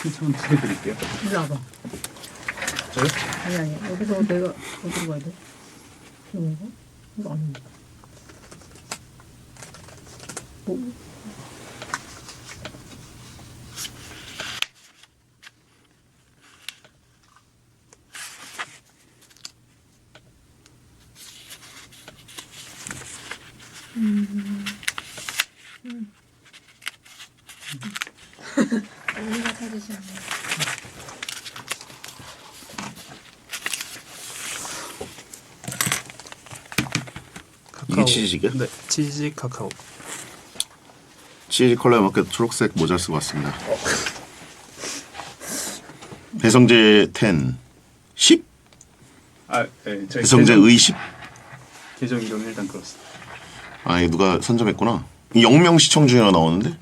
신청 해드릴게요. 일로 와봐. 저요? 아니 여기서 내가 어디로 가야 돼? 이건가? 이거 아닌데. 뭐? 언니가 찾으셨네. 이게 치즈직이야? 네, 치즈직 카카오. 치즈 컬러에 맞게 초록색 모자를 쓰고 왔습니다. 배성재 10, 10? 아, 네, 저희 배성재 의 10? 계정 이름은 일단 그렇습니다. 아, 이거 누가 선점했구나. 이 영명 시청 중에 나오는데?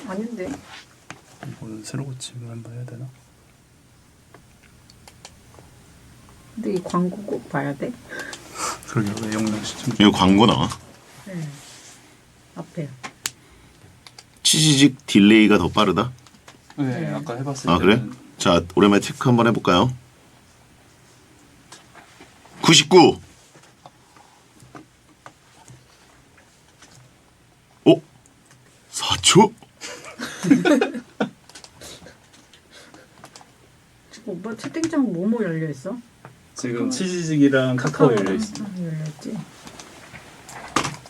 아닌데. 이거는 새로 고침을 한번 해야 되나? 근데 이 광고 꼭 봐야 돼? 그러게요. 왜 영명 시청? 이거 광고 나와. 네. 앞에. 치즈직 딜레이가 더 빠르다? 네, 아까 해봤을 아, 그래? 때는 자, 오랜만에 체크 한번 해볼까요? 99! 오? 4초? 지금 오빠 채팅창 뭐뭐 열려있어? 지금 치즈직이랑 카카오 열려 있습니다. 열려있지?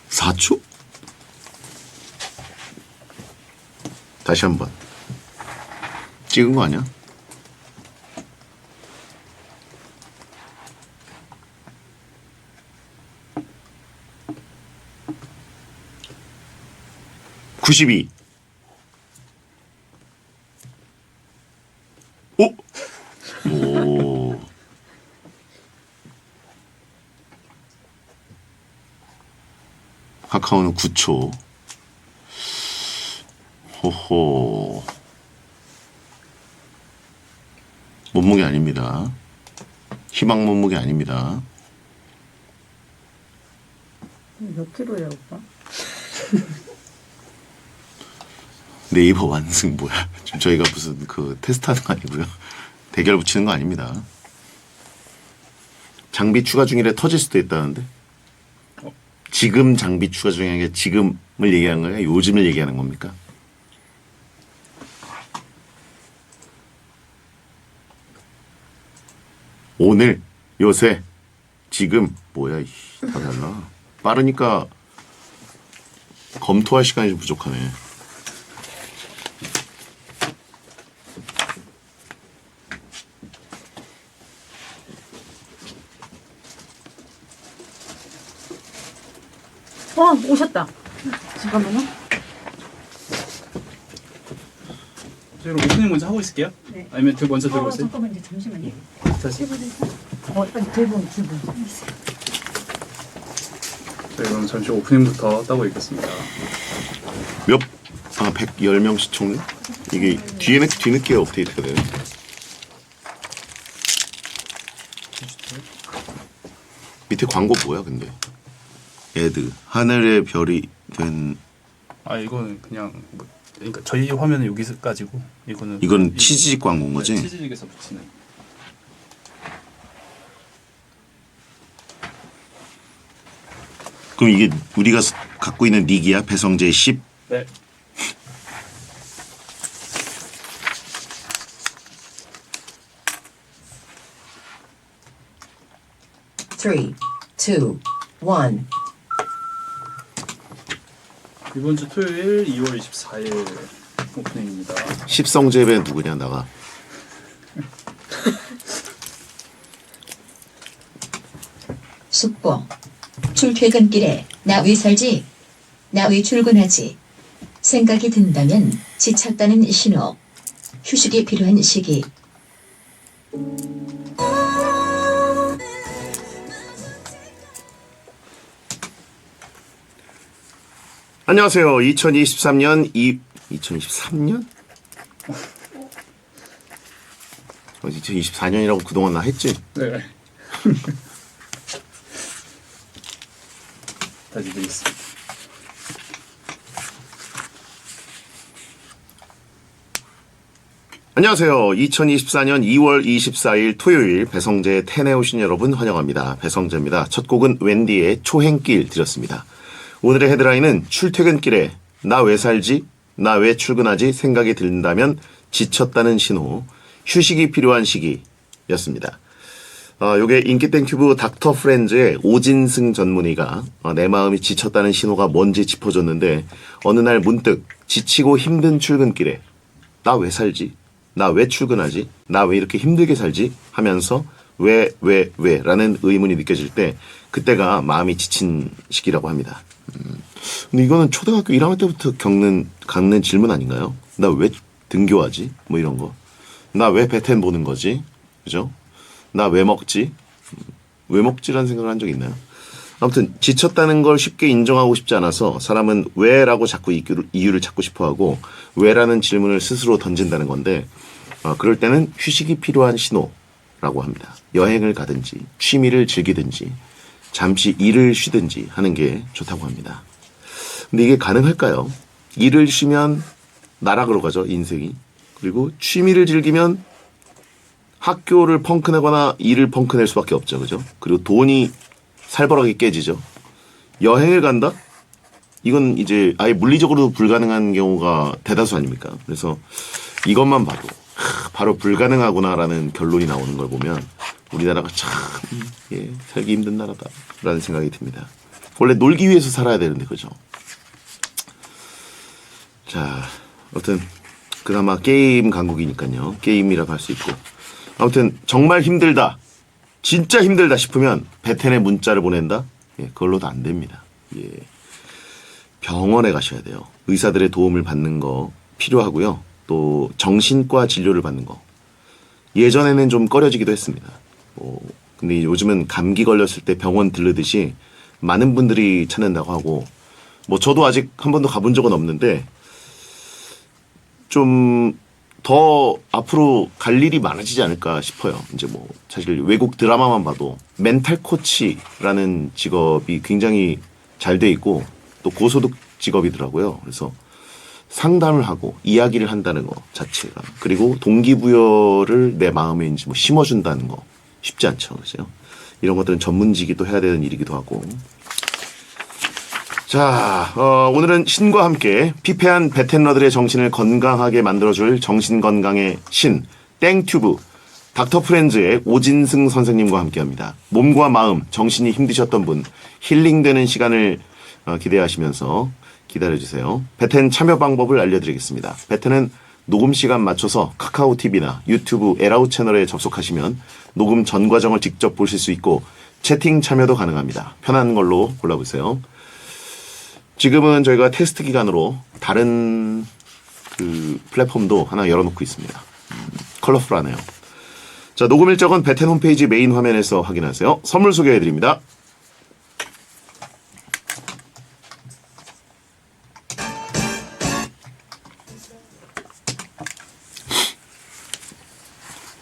4초? 다시 한번. 찍은 거 아니야? (92) 오? 오. 카카오는 9초. 호호. 몸무게 아닙니다. 희망 몸무게 아닙니다. 몇 킬로야 오빠? 네이버 완승 뭐야? 지금 저희가 무슨 그 테스트하는 거 아니고요. 대결 붙이는 거 아닙니다. 장비 추가 중이래 터질 수도 있다는데. 지금 장비 추가 중인 게 지금을 얘기하는 거야? 요즘을 얘기하는 겁니까? 오늘, 요새, 지금 뭐야? 이씨, 다 달라. 빠르니까 검토할 시간이 좀 부족하네. 오셨다. 잠깐만요. 저희 오프닝 먼저 하고 있을게요. 네. 아니면 먼저 들어오세요. 잠깐만요. 잠시만요. 다시. 빨리 대본. 저희 그럼 잠시 오프닝부터 따고 있겠습니다. 몇, 110명 시청률? 이게 뒤늦게 업데이트가 돼요. 밑에 광고 뭐야, 근데? 애드. 하늘의 별이 된, 아, 이거는 그냥 뭐, 그러니까 저희 화면은 여기까지고 이거는 이건 치즈직 광고인 거지? 네, 치즈직에서 붙이는. 그럼 이게 우리가 갖고 있는 닉이야? 배성재 10? 네. Three, two, one. 이번 주 토요일 2월 24일 오프닝입니다. 10성재배 누구냐, 나가. 숙보. 출퇴근길에 나 왜 살지? 나 왜 출근하지? 생각이 든다면 지쳤다는 신호. 휴식이 필요한 시기. 안녕하세요. 2023년 2023년? 2024년이라고 그동안 나 했지? 네. 다시 드리겠습니다. 안녕하세요. 2024년 2월 24일 토요일 배성재의 텐에 오신 여러분 환영합니다. 배성재입니다. 첫 곡은 웬디의 초행길 드렸습니다. 오늘의 헤드라인은 출퇴근길에 나 왜 살지? 나 왜 출근하지? 생각이 든다면 지쳤다는 신호, 휴식이 필요한 시기였습니다. 요게 인기땡튜브 닥터 프렌즈의 오진승 전문의가 내 마음이 지쳤다는 신호가 뭔지 짚어줬는데 어느 날 문득 지치고 힘든 출근길에 나 왜 살지? 나 왜 출근하지? 나 왜 이렇게 힘들게 살지? 하면서 왜 라는 의문이 느껴질 때 그때가 마음이 지친 시기라고 합니다. 근데 이거는 초등학교 1학년 때부터 겪는 질문 아닌가요? 나 왜 등교하지? 뭐 이런 거. 나 왜 베텐 보는 거지? 그죠? 나 왜 먹지? 왜 먹지라는 생각을 한 적 있나요? 아무튼 지쳤다는 걸 쉽게 인정하고 싶지 않아서 사람은 왜라고 자꾸 이유를 찾고 싶어하고 왜라는 질문을 스스로 던진다는 건데 그럴 때는 휴식이 필요한 신호라고 합니다. 여행을 가든지 취미를 즐기든지 잠시 일을 쉬든지 하는 게 좋다고 합니다. 근데 이게 가능할까요? 일을 쉬면 나락으로 가죠, 인생이. 그리고 취미를 즐기면 학교를 펑크내거나 일을 펑크낼 수밖에 없죠. 그죠? 그리고 돈이 살벌하게 깨지죠. 여행을 간다? 이건 이제 아예 물리적으로 불가능한 경우가 대다수 아닙니까? 그래서 이것만 봐도 바로 불가능하구나라는 결론이 나오는 걸 보면 우리나라가 참 살기 힘든 나라다라는 생각이 듭니다. 원래 놀기 위해서 살아야 되는데 그죠? 자, 아무튼 그나마 게임 강국이니까요. 게임이라고 할 수 있고 아무튼 정말 힘들다. 진짜 힘들다 싶으면 베텐에 문자를 보낸다? 그걸로도 안 됩니다. 병원에 가셔야 돼요. 의사들의 도움을 받는 거 필요하고요. 또 정신과 진료를 받는 거. 예전에는 좀 꺼려지기도 했습니다. 근데 요즘은 감기 걸렸을 때 병원 들르듯이 많은 분들이 찾는다고 하고 저도 아직 한 번도 가본 적은 없는데 좀 더 앞으로 갈 일이 많아지지 않을까 싶어요. 이제 사실 외국 드라마만 봐도 멘탈 코치라는 직업이 굉장히 잘 돼 있고 또 고소득 직업이더라고요. 그래서 상담을 하고 이야기를 한다는 거 자체가 그리고 동기부여를 내 마음에 이제 심어준다는 거 쉽지 않죠. 그죠? 이런 것들은 전문직이 해야 되는 일이기도 하고. 자, 오늘은 신과 함께 피폐한 베텐러들의 정신을 건강하게 만들어줄 정신건강의 신, 땡튜브, 닥터 프렌즈의 오진승 선생님과 함께합니다. 몸과 마음, 정신이 힘드셨던 분, 힐링되는 시간을 기대하시면서 기다려주세요. 베텐 참여 방법을 알려드리겠습니다. 베텐은 녹음 시간 맞춰서 카카오 TV나 유튜브 에라우 채널에 접속하시면 녹음 전 과정을 직접 보실 수 있고 채팅 참여도 가능합니다. 편한 걸로 골라보세요. 지금은 저희가 테스트 기간으로 다른 플랫폼도 하나 열어놓고 있습니다. 컬러풀하네요. 자, 녹음 일정은 베텐 홈페이지 메인 화면에서 확인하세요. 선물 소개해드립니다.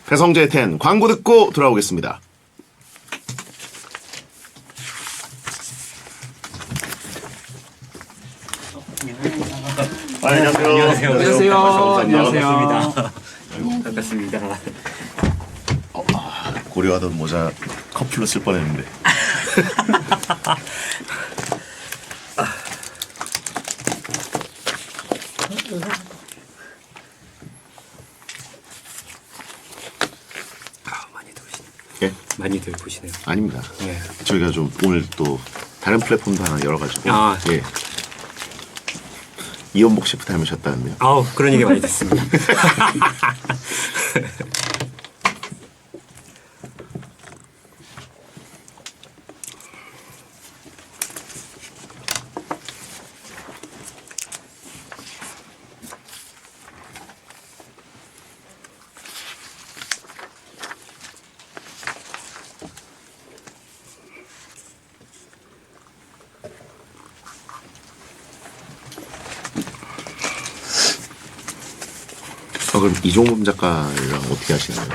배성재 10 광고 듣고 돌아오겠습니다. 안녕하세요. 안녕하세요. 반갑습니다. 고려하던 모자 커플로 쓸 뻔했는데. 많이 들으시네요. 예? 많이들 보시네요. 아닙니다. 예. 저희가 좀 오늘 또 다른 플랫폼도 하나 열어가지고. 예. 이원복 셰프 닮으셨다는데요. 아우, 그런 얘기 많이 듣습니다. 그럼 이종범 작가랑 어떻게 하시나요?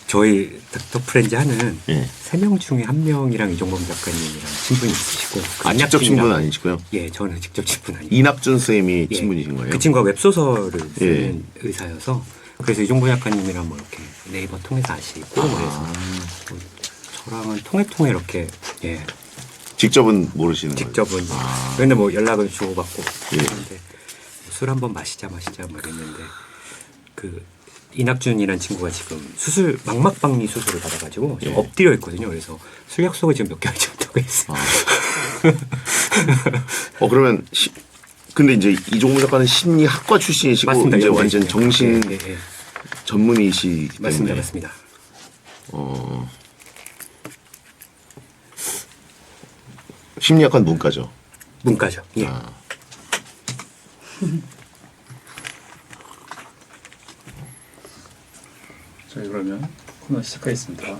저희 닥터 프렌즈 하는 예. 3명 중에 1명이랑 이종범 작가님이랑 친분이 있으시고 직접 친분은 아니시고요? 예, 저는 직접 친분 아니고 이낙준 선생님이 예, 친분이신 거예요? 그 친구가 웹소설을 쓰는 의사여서 그래서 이종범 작가님이랑 뭐 이렇게 네이버 통해서 아시고 그래서 뭐 저랑은 통해 이렇게 예 직접은 모르시는 거예요? 직접은 근데 뭐 연락을 주고받고 예. 했는데 술 한번 마시자 뭐 이랬는데 그 이낙준이라는 친구가 지금 수술 망막박리 수술을 받아가지고 지금 예. 엎드려 있거든요. 그래서 술 약속을 지금 몇 개월째 못하고 있어요. 그러면 근데 이제 이종범 작가는 심리학과 출신이시고 맞습니다. 이제 연대 완전 있어요. 정신 예, 예, 예. 전문의시기 때문에 맞습니다. 심리학과는 문과죠. 문과죠. 예. 저희 그러면 코너 시작하겠습니다.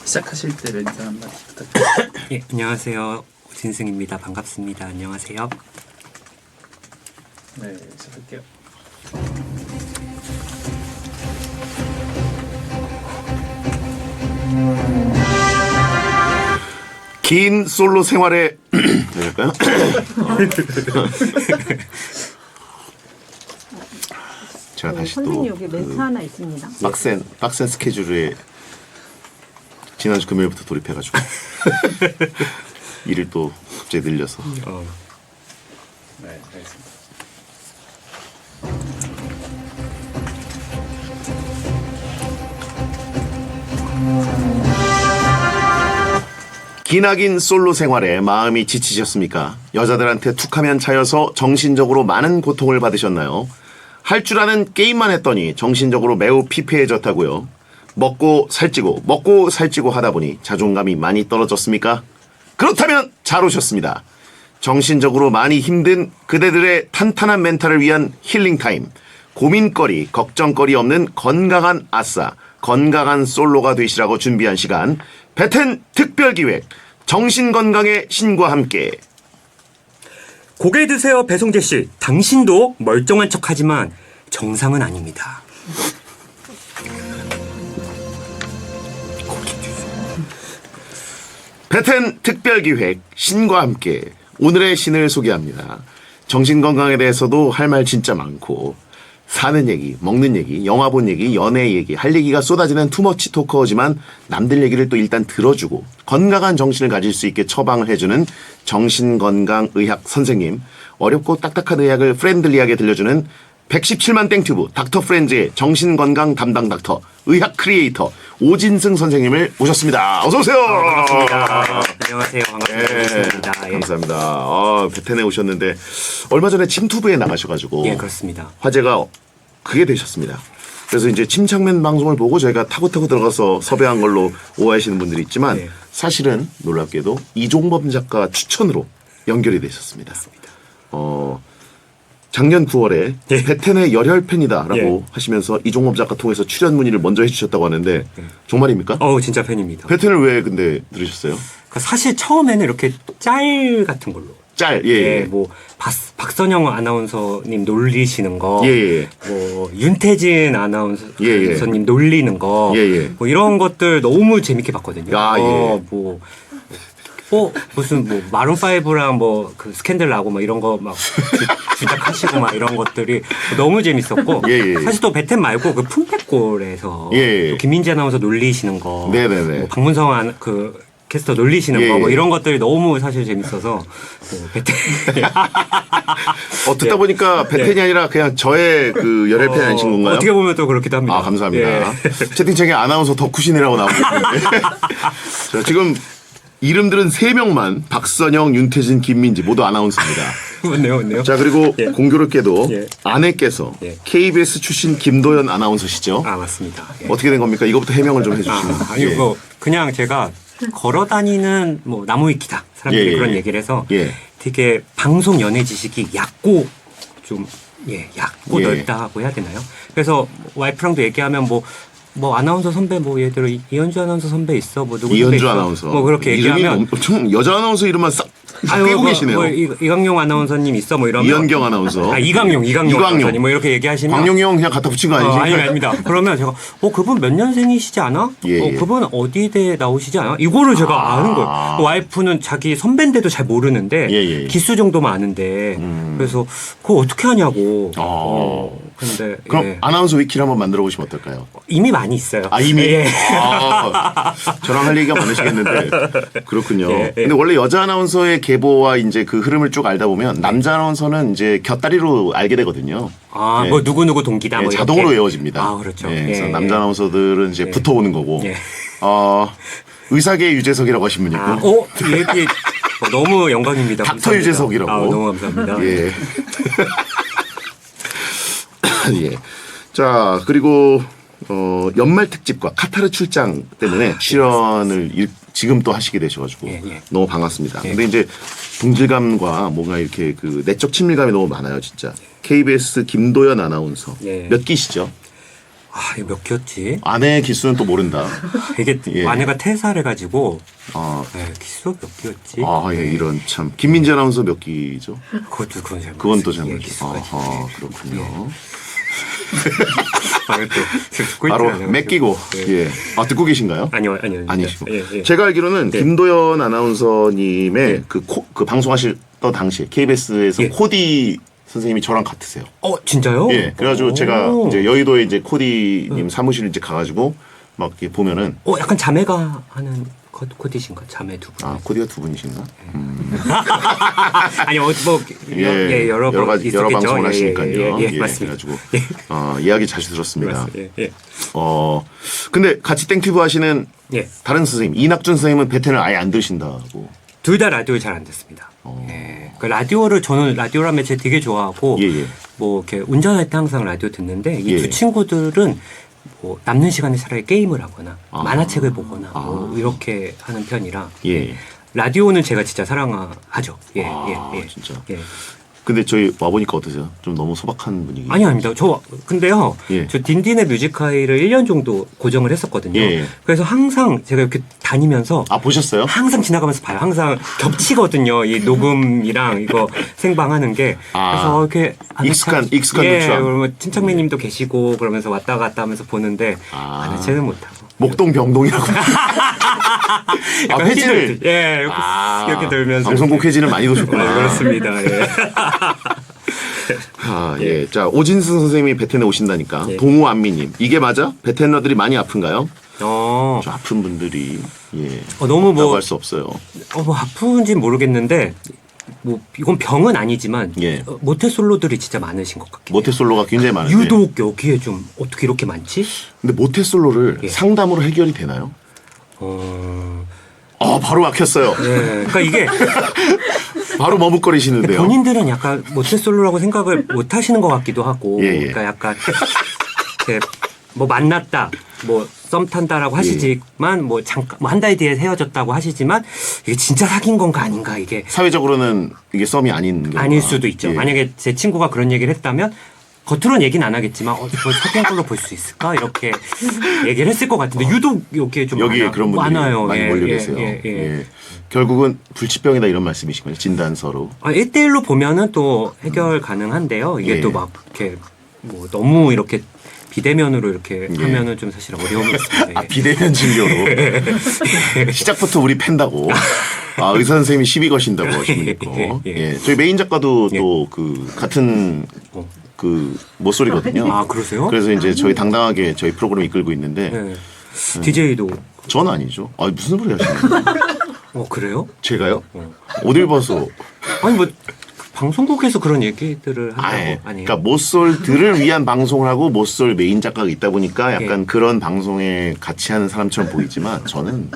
시작하실 때 멘트 한마디 부탁드립니다. 예, 안녕하세요. 진승입니다. 반갑습니다. 안녕하세요. 네, 시작할게요. 긴 솔로 생활에 될까요? 제가 다시 또 선생님 여기 멘트 하나 있습니다. 빡센 스케줄에 지난주 금요일부터 돌입해가지고 일을 또 갑자기 늘려서 네, 알겠습니다. 기나긴 솔로 생활에 마음이 지치셨습니까? 여자들한테 툭하면 차여서 정신적으로 많은 고통을 받으셨나요? 할 줄 아는 게임만 했더니 정신적으로 매우 피폐해졌다고요. 먹고 살찌고 하다 보니 자존감이 많이 떨어졌습니까? 그렇다면 잘 오셨습니다. 정신적으로 많이 힘든 그대들의 탄탄한 멘탈을 위한 힐링타임. 고민거리, 걱정거리 없는 건강한 아싸, 건강한 솔로가 되시라고 준비한 시간. 배텐 특별기획, 정신건강의 신과 함께. 고개 드세요, 배성재 씨. 당신도 멀쩡한 척하지만 정상은 아닙니다. 배텐 특별기획, 신과 함께 오늘의 신을 소개합니다. 정신건강에 대해서도 할 말 진짜 많고 사는 얘기, 먹는 얘기, 영화 본 얘기, 연애 얘기, 할 얘기가 쏟아지는 투머치 토커지만 남들 얘기를 또 일단 들어주고 건강한 정신을 가질 수 있게 처방을 해주는 정신건강의학 선생님, 어렵고 딱딱한 의학을 프렌들리하게 들려주는 117만 땡튜브 닥터 프렌즈의 정신건강 담당 닥터, 의학 크리에이터 오진승 선생님을 모셨습니다. 어서 오세요. 반갑습니다. 안녕하세요. 반갑습니다. 예, 감사합니다. 베텐에 오셨는데 얼마 전에 침투부에 나가셔가지고 예, 그렇습니다. 화제가 그게 되셨습니다. 그래서 이제 침착맨 방송을 보고 저희가 타고 들어가서 섭외한 걸로 오해하시는 분들이 있지만 네. 사실은 놀랍게도 이종범 작가 추천으로 연결이 되셨습니다. 작년 9월에 예. 베텐의 열혈 팬이다라고 예. 하시면서 이종범 작가 통해서 출연 문의를 먼저 해주셨다고 하는데 정말입니까? 진짜 팬입니다. 베텐을 왜 근데 들으셨어요? 그러니까 사실 처음에는 이렇게 짤 같은 걸로. 짤, 예, 뭐 박선영 아나운서님 놀리시는 거, 예. 뭐 윤태진 아나운서님 예. 놀리는 거, 예. 뭐 이런 것들 너무 재밌게 봤거든요. 아, 예. 무슨 뭐 마룬 5랑 뭐 그 스캔들 나고 뭐 이런 거 막 주작하시고 막 이런 것들이 너무 재밌었고, 예. 사실 또 베텐 말고 그 품패골에서 예. 또 김민지 아나운서 놀리시는 거, 네네네. 뭐 박문성 그 캐스터 놀리시는 예. 거 뭐 이런 것들이 너무 사실 재밌어서 베텐 듣다 보니까 베텐이 아니라 그냥 저의 그 열혈 팬 아니신 건가요? 어떻게 보면 또 그렇기도 합니다. 아, 감사합니다. 예. 채팅창에 아나운서 덕후신이라고 나오고 있는데 자, 지금 이름들은 3명만 박선영, 윤태진, 김민지 모두 아나운서입니다. 맞네요. 자, 그리고 예. 공교롭게도 예. 아내께서 예. KBS 출신 김도연 아나운서시죠? 아, 맞습니다. 예. 어떻게 된 겁니까? 이거부터 해명을 좀 해주시면. 아니 뭐 그냥 제가 걸어 다니는 뭐 나무위키다 사람들이 예. 그런 얘기를 해서 예. 되게 방송 연예 지식이 얕고 좀 얕고 예. 넓다고 해야 되나요? 그래서 와이프랑도 얘기하면 뭐 아나운서 선배 뭐 예를 들어 이현주 아나운서 선배 있어 뭐 누구 선배 이현주 있어? 아나운서. 뭐 그렇게 이름이 얘기하면 엄청 여자 아나운서 이름만 싹 빼고 계시네요. 뭐 이강용 아나운서님 있어 뭐 이러면 이현경 아나운서. 이강용 아나운서님 뭐 이렇게 얘기하시면 광용이 형 그냥 갖다 붙인 거 아니지? 아닙니다. 그러면 제가 그분 몇 년생이시지 않아? 예. 그분 어디대 나오시지 않아? 이거를 제가 아는 거예요. 와이프는 자기 선배인데도 잘 모르는데 예. 기수 정도만 아는데 그래서 그거 어떻게 하냐고. 근데 그럼 예. 아나운서 위키를 한번 만들어 보시면 어떨까요? 이미 많이 있어요. 아 이미 예. 저랑 할 얘기가 많으시겠는데 그렇군요. 예, 예. 근데 원래 여자 아나운서의 계보와 이제 그 흐름을 쭉 알다 보면 남자 아나운서는 이제 곁다리로 알게 되거든요. 아, 예. 뭐 누구 동기다 예, 뭐 이렇게. 자동으로 외워집니다. 아, 그렇죠. 예, 그래서 예, 남자 예. 아나운서들은 이제 붙어오는 거고. 예. 의사계 유재석이라고 하신 분 있고. 아, 이 얘기 너무 영광입니다. 닥터 감사합니다. 유재석이라고. 아, 너무 감사합니다. 예. 예. 자, 그리고 연말 특집과 카타르 출장 때문에 출연을 지금 또 하시게 되셔가지고 예, 예. 너무 반갑습니다. 예. 근데 이제 동질감과 뭔가 이렇게 그 내적 친밀감이 너무 많아요, 진짜. KBS 김도연 아나운서 예. 몇 기시죠? 아, 이거 몇 기였지? 아내 기수는 또 모른다. 이게 예. 아내가 퇴사를 해가지고 아, 네, 기수가 몇 기였지? 예, 이런 참. 김민지 아나운서 몇 기죠? 그건 잘 그건 또 모르겠어요. 잘 예, 모르죠. 기수가 아하, 그렇군요. 아, 또 듣고 있지 바로 않아요. 맡기고 예. 예. 듣고 계신가요? 아니요. 아니시고. 예, 예. 제가 알기로는 네. 김도연 아나운서님의 네. 그 방송하시던 당시에 KBS에서 예. 코디 선생님이 저랑 같으세요. 진짜요? 예. 그래가지고 오. 제가 이제 여의도에 이제 코디님 사무실 이제 가가지고 막 이렇게 보면은 약간 자매가 하는 코디신가? 자매 두 분. 코디가 두 분이신가? 아니 뭐 여러 가지 여러 있었겠죠. 방송을 하시니까요. 예, 맞습니다. 그래가지고 이야기 자주 들었습니다. 예, 예. 근데 같이 땡튜브 하시는 예. 다른 선생님 이낙준 선생님은 베텐을 아예 안 들으신다고. 둘 다 라디오를 잘 안 듣습니다. 예. 그 라디오를 저는 라디오라는 매체 되게 좋아하고 예. 뭐 이렇게 운전할 때 항상 라디오 듣는데 이 두 예. 친구들은 뭐 남는 시간에 차라리 게임을 하거나 아. 만화책을 보거나 뭐 이렇게 하는 편이라 예. 라디오는 제가 진짜 사랑하죠. 예, 예. 진짜. 예. 근데 저희 와보니까 어떠세요? 좀 너무 소박한 분위기. 아닙니다. 근데요. 예. 저 딘딘의 뮤직하이를 1년 정도 고정을 했었거든요. 예. 그래서 항상 제가 이렇게 다니면서 보셨어요? 항상 지나가면서 봐요. 항상 겹치거든요. 이 녹음이랑 이거 생방하는 게. 그래서 이렇게 익숙한 예, 눈치와. 그러면 친척매님도 계시고 그러면서 왔다 갔다 하면서 보는데 쟤는 못하고. 목동 병동이라고. 회지를. 예, 이렇게 돌면서. 방송국 회지를 많이 도셨구나. 그렇습니다. 예. 예. 자, 오진승 선생님이 베텐에 오신다니까. 예. 동우안미님. 이게 맞아? 베텐러들이 많이 아픈가요? 어, 좀 아픈 분들이. 예. 너무 라고 할 수 없어요. 뭐 아픈지는 모르겠는데 뭐 이건 병은 아니지만 예. 모태솔로들이 진짜 많으신 것 같긴 해요. 모태솔로가 굉장히 많은데. 유독 여기에 좀 어떻게 이렇게 많지? 근데 모태솔로를 예. 상담으로 해결이 되나요? 바로 막혔어요. 예. 그러니까 이게 바로 머뭇거리시는데요. 본인들은 약간 모태솔로라고 생각을 못 하시는 것 같기도 하고, 예. 그러니까 약간 이렇게 뭐 만났다, 뭐 썸 탄다라고 하시지만 뭐 잠깐 뭐 한 달 뒤에 헤어졌다고 하시지만 이게 진짜 사귄 건가 아닌가 이게 사회적으로는 이게 썸이 아닌 경우가. 아닐 수도 있죠. 예. 만약에 제 친구가 그런 얘기를 했다면 겉으로는 얘기는 안 하겠지만 그걸 사귄 걸로 볼 수 있을까 이렇게 얘기를 했을 것 같은데 유독 여기에 좀 여기에 그런 분들이 많아요. 많이 몰려 계세요. 예. 결국은 불치병이다 이런 말씀이시군요. 진단서로. 1대1로 보면은 또 해결 가능한데요. 이게 예. 또 막 이렇게 뭐 너무 이렇게 비대면으로 이렇게 예. 하면은 좀 사실 어려움이 있습니다. 예. 비대면 진료로. 시작부터 우리 팬다고. 의사 선생님이 시비 거신다고 하시니까. 예. 저희 메인 작가도 또 그 같은 그 모쏠이거든요. 아, 그러세요? 그래서 이제 저희 당당하게 저희 프로그램 이끌고 있는데 네. DJ도 전 아니죠. 무슨 소리 하시는 거예요? 그래요? 제가요? 어딜 봐서. 아니 뭐 방송국에서 그런 얘기들을 한다고 아니에요? 그러니까 모쏠들을 위한 방송을 하고 모쏠 메인 작가가 있다 보니까 약간 그런 방송에 같이 하는 사람처럼 보이지만 저는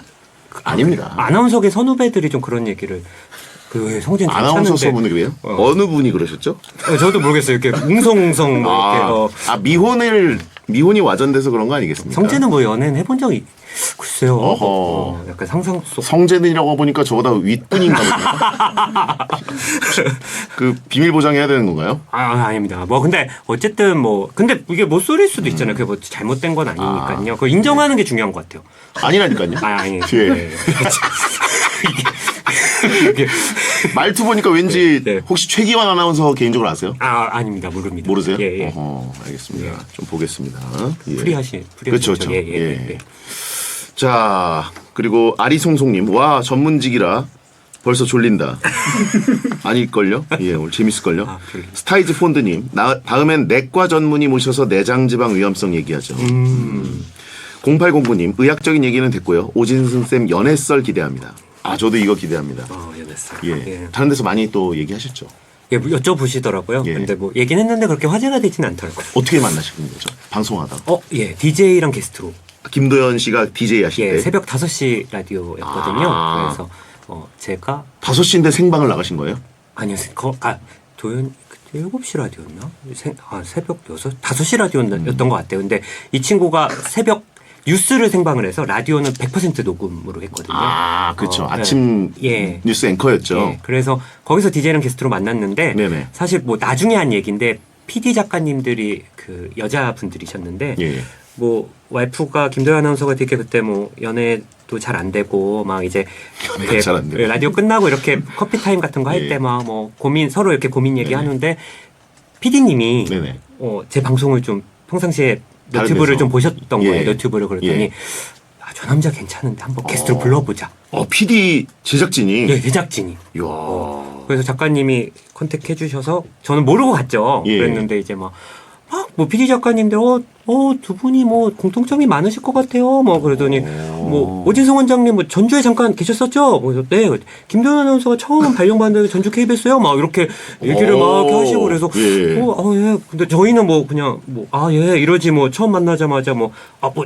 아닙니다. 아나운서계 선후배들이 좀 그런 얘기를 그 성진 아나운서 소문이 그래요? 어느 분이 그러셨죠? 저도 모르겠어요. 이렇게 웅성웅성 뭐 이렇게 미혼이 와전돼서 그런 거 아니겠습니까? 성재는 뭐 연애는 해본 적이 글쎄요. 어허. 약간 상상 속. 성재는이라고 보니까 저보다 윗분인가 보네요. 그 비밀 보장해야 되는 건가요? 아닙니다. 뭐 근데 어쨌든 뭐 근데 이게 모쏠일 수도 있잖아요. 그게 뭐 잘못된 건 아니니까요. 그걸 인정하는 게 중요한 것 같아요. 아니라니까요. 아니. 예. 이게 말투 보니까 왠지 네. 혹시 최기환 아나운서 개인적으로 아세요? 아닙니다. 모릅니다. 모르세요? 예. 알겠습니다. 좀 보겠습니다. 예. 프리하시. 그렇죠. 예. 자, 그리고 아리송송님. 와, 전문직이라 벌써 졸린다. 아닐걸요? 예, 오늘 재밌을걸요? 아, 졸린다. 스타이즈 폰드님, 다음엔 내과 전문의 모셔서 내장지방 위험성 얘기하죠. 0809님, 의학적인 얘기는 됐고요. 오진승 쌤 연애썰 기대합니다. 아, 저도 이거 기대합니다. 연애썰. 예. 다른 데서 많이 또 얘기하셨죠? 예, 뭐 여쭤보시더라고요. 예. 근데 뭐 얘기는 했는데 그렇게 화제가 되진 않더라고요. 어떻게 만나신 거죠? 방송하다. 예, DJ랑 게스트로. 김도연 씨가 DJ 하실 예, 때 새벽 5시 라디오였거든요. 아. 그래서 제가 5시인데 생방을 나가신 거예요? 아니요, 도연 그때 7시 라디오였나? 새벽 5시 라디오였던 것 같아요. 근데 이 친구가 새벽 뉴스를 생방을 해서 라디오는 100% 녹음으로 했거든요. 아, 그렇죠. 네. 아침 예. 뉴스 앵커였죠. 예, 그래서 거기서 DJ랑 게스트로 만났는데 네네. 사실 뭐 나중에 한 얘기인데 PD 작가님들이 그 여자분들이셨는데 예. 뭐 와이프가 김도연 아나운서가 되게 그때 뭐 연애도 잘 안 되고 막 이제 연애가 잘안 되고. 라디오 끝나고 이렇게 커피 타임 같은 거 할 예. 때 막 뭐 고민 서로 이렇게 고민 얘기하는데 PD님이 네네. 제 방송을 좀 평상시에 다른 너튜브를 데서. 좀 보셨던 예. 거예요. 너튜브를 그랬더니 예. 저 남자 괜찮은데 한번 게스트로 불러보자. PD 제작진이. 예, 제작진이. 이야. 그래서 작가님이 컨택해 주셔서 저는 모르고 갔죠. 예. 그랬는데 이제 막 뭐 PD 작가님들 두 분이 뭐 공통점이 많으실 것 같아요. 뭐 그러더니 뭐 오진성 원장님 뭐 전주에 잠깐 계셨었죠. 그래서 네, 김도연 아나운서가 처음 발령받은 전주 KBS요. 막 이렇게 얘기를 막 이렇게 하시고 그래서 예. 예. 근데 저희는 뭐 그냥 예 이러지 뭐 처음 만나자마자 뭐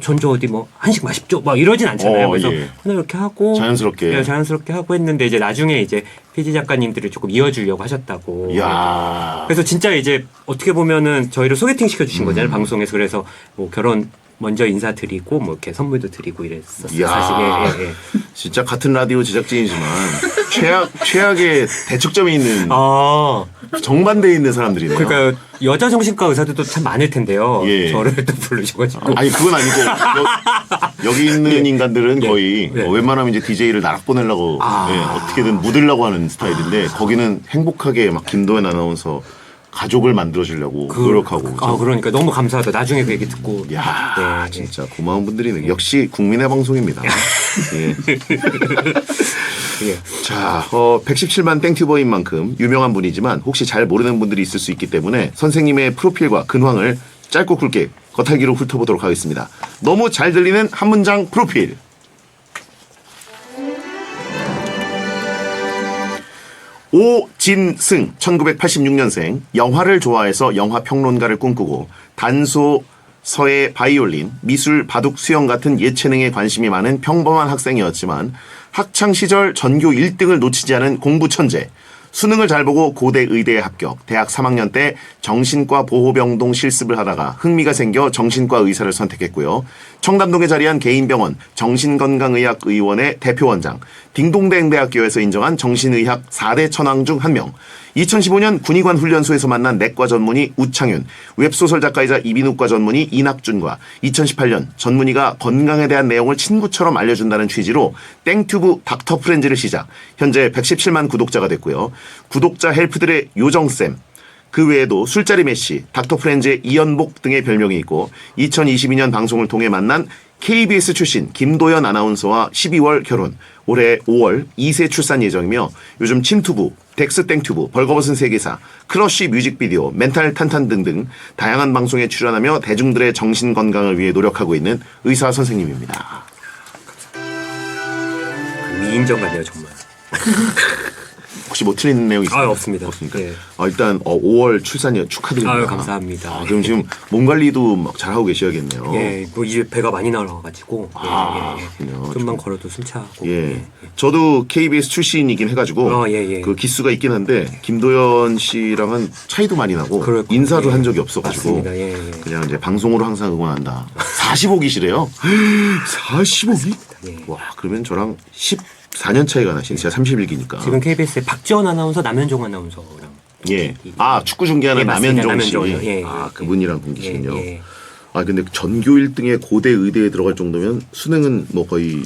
전주 어디 뭐 한식 맛있죠. 막 이러진 않잖아요. 그래서 예. 그냥 이렇게 하고 자연스럽게. 네, 자연스럽게 하고 했는데 이제 나중에 이제 PD 작가님들을 조금 이어주려고 하셨다고. 이야. 그래서 진짜 이제 어떻게 보면은 저희를 소개팅 시켜주신 거잖아요 방송에서. 그래서 뭐 결혼 먼저 인사드리고 뭐 이렇게 선물도 드리고 이랬었어요. 이야. 사실 예. 진짜 같은 라디오 제작진이지만 최악의 대척점에 있는 정반대에 있는 사람들이네요. 그러니까 여자 정신과 의사들도 참 많을 텐데요. 예. 저를 또 부르셔가지고. 아니 그건 아니고 여기 있는 인간들은 거의 예. 웬만하면 이제 DJ를 나락 보내려고 어떻게든 묻으려고 하는 스타일인데 거기는 행복하게 막 김도연 아나운서 가족을 만들어주려고 노력하고. 그러니까 너무 감사하다. 나중에 그 얘기 듣고. 야 네, 진짜 고마운 분들이네. 역시 국민의 방송입니다. 예. 예. 자, 117만 땡튜버인 만큼 유명한 분이지만 혹시 잘 모르는 분들이 있을 수 있기 때문에 선생님의 프로필과 근황을 짧고 굵게 겉핥기로 훑어보도록 하겠습니다. 너무 잘 들리는 한 문장 프로필. 오진승 1986년생, 영화를 좋아해서 영화평론가를 꿈꾸고 단소, 서예, 바이올린, 미술, 바둑, 수영 같은 예체능에 관심이 많은 평범한 학생이었지만 학창시절 전교 1등을 놓치지 않은 공부 천재, 수능을 잘 보고 고대 의대에 합격, 대학 3학년 때 정신과 보호병동 실습을 하다가 흥미가 생겨 정신과 의사를 선택했고요. 청담동에 자리한 개인병원 정신건강의학의원의 대표원장, 딩동댕대학교에서 인정한 정신의학 4대 천왕 중 한 명, 2015년 군의관 훈련소에서 만난 내과 전문의 우창윤, 웹소설 작가이자 이비인후과 전문의 이낙준과 2018년 전문의가 건강에 대한 내용을 친구처럼 알려준다는 취지로 땡튜브 닥터 프렌즈를 시작, 현재 117만 구독자가 됐고요. 구독자 헬프들의 요정쌤, 그 외에도 술자리 메시, 닥터 프렌즈의 이연복 등의 별명이 있고 2022년 방송을 통해 만난 KBS 출신 김도연 아나운서와 12월 결혼, 올해 5월 2세 출산 예정이며 요즘 침투부, 덱스 땡튜브, 벌거벗은 세계사, 크러쉬 뮤직비디오, 멘탈 탄탄 등등 다양한 방송에 출연하며 대중들의 정신 건강을 위해 노력하고 있는 의사 선생님입니다. 미인정 같네요 정말. 혹시 뭐 틀린 내용 있어요? 없습니다. 없습니까? 예. 일단 5월 출산이 축하드립니다. 감사합니다. 그럼 지금 몸 관리도 막 잘하고 계셔야겠네요. 예, 뭐 이제 배가 많이 나와가지고 그렇군요. 좀만 걸어도 숨차고. 예. 저도 KBS 출신이긴 해가지고 그 기수가 있긴 한데 김도연 씨랑은 차이도 많이 나고 그렇군요. 인사도 한 적이 없어가지고 맞습니다. 예. 그냥 이제 방송으로 항상 응원한다. 45기시래요? 45기? 예. 와, 그러면 저랑 14년 차이가 나시네. 제가 31기니까. 지금 KBS에 박지원 아나운서, 남현종 아나운서랑. 예. 축구 중계하는 예, 맞습니다. 남현종 씨. 남현종. 예, 그분이랑 분기시군요. 예. 근데 전교 1등에 고대 의대에 들어갈 정도면 수능은 뭐 거의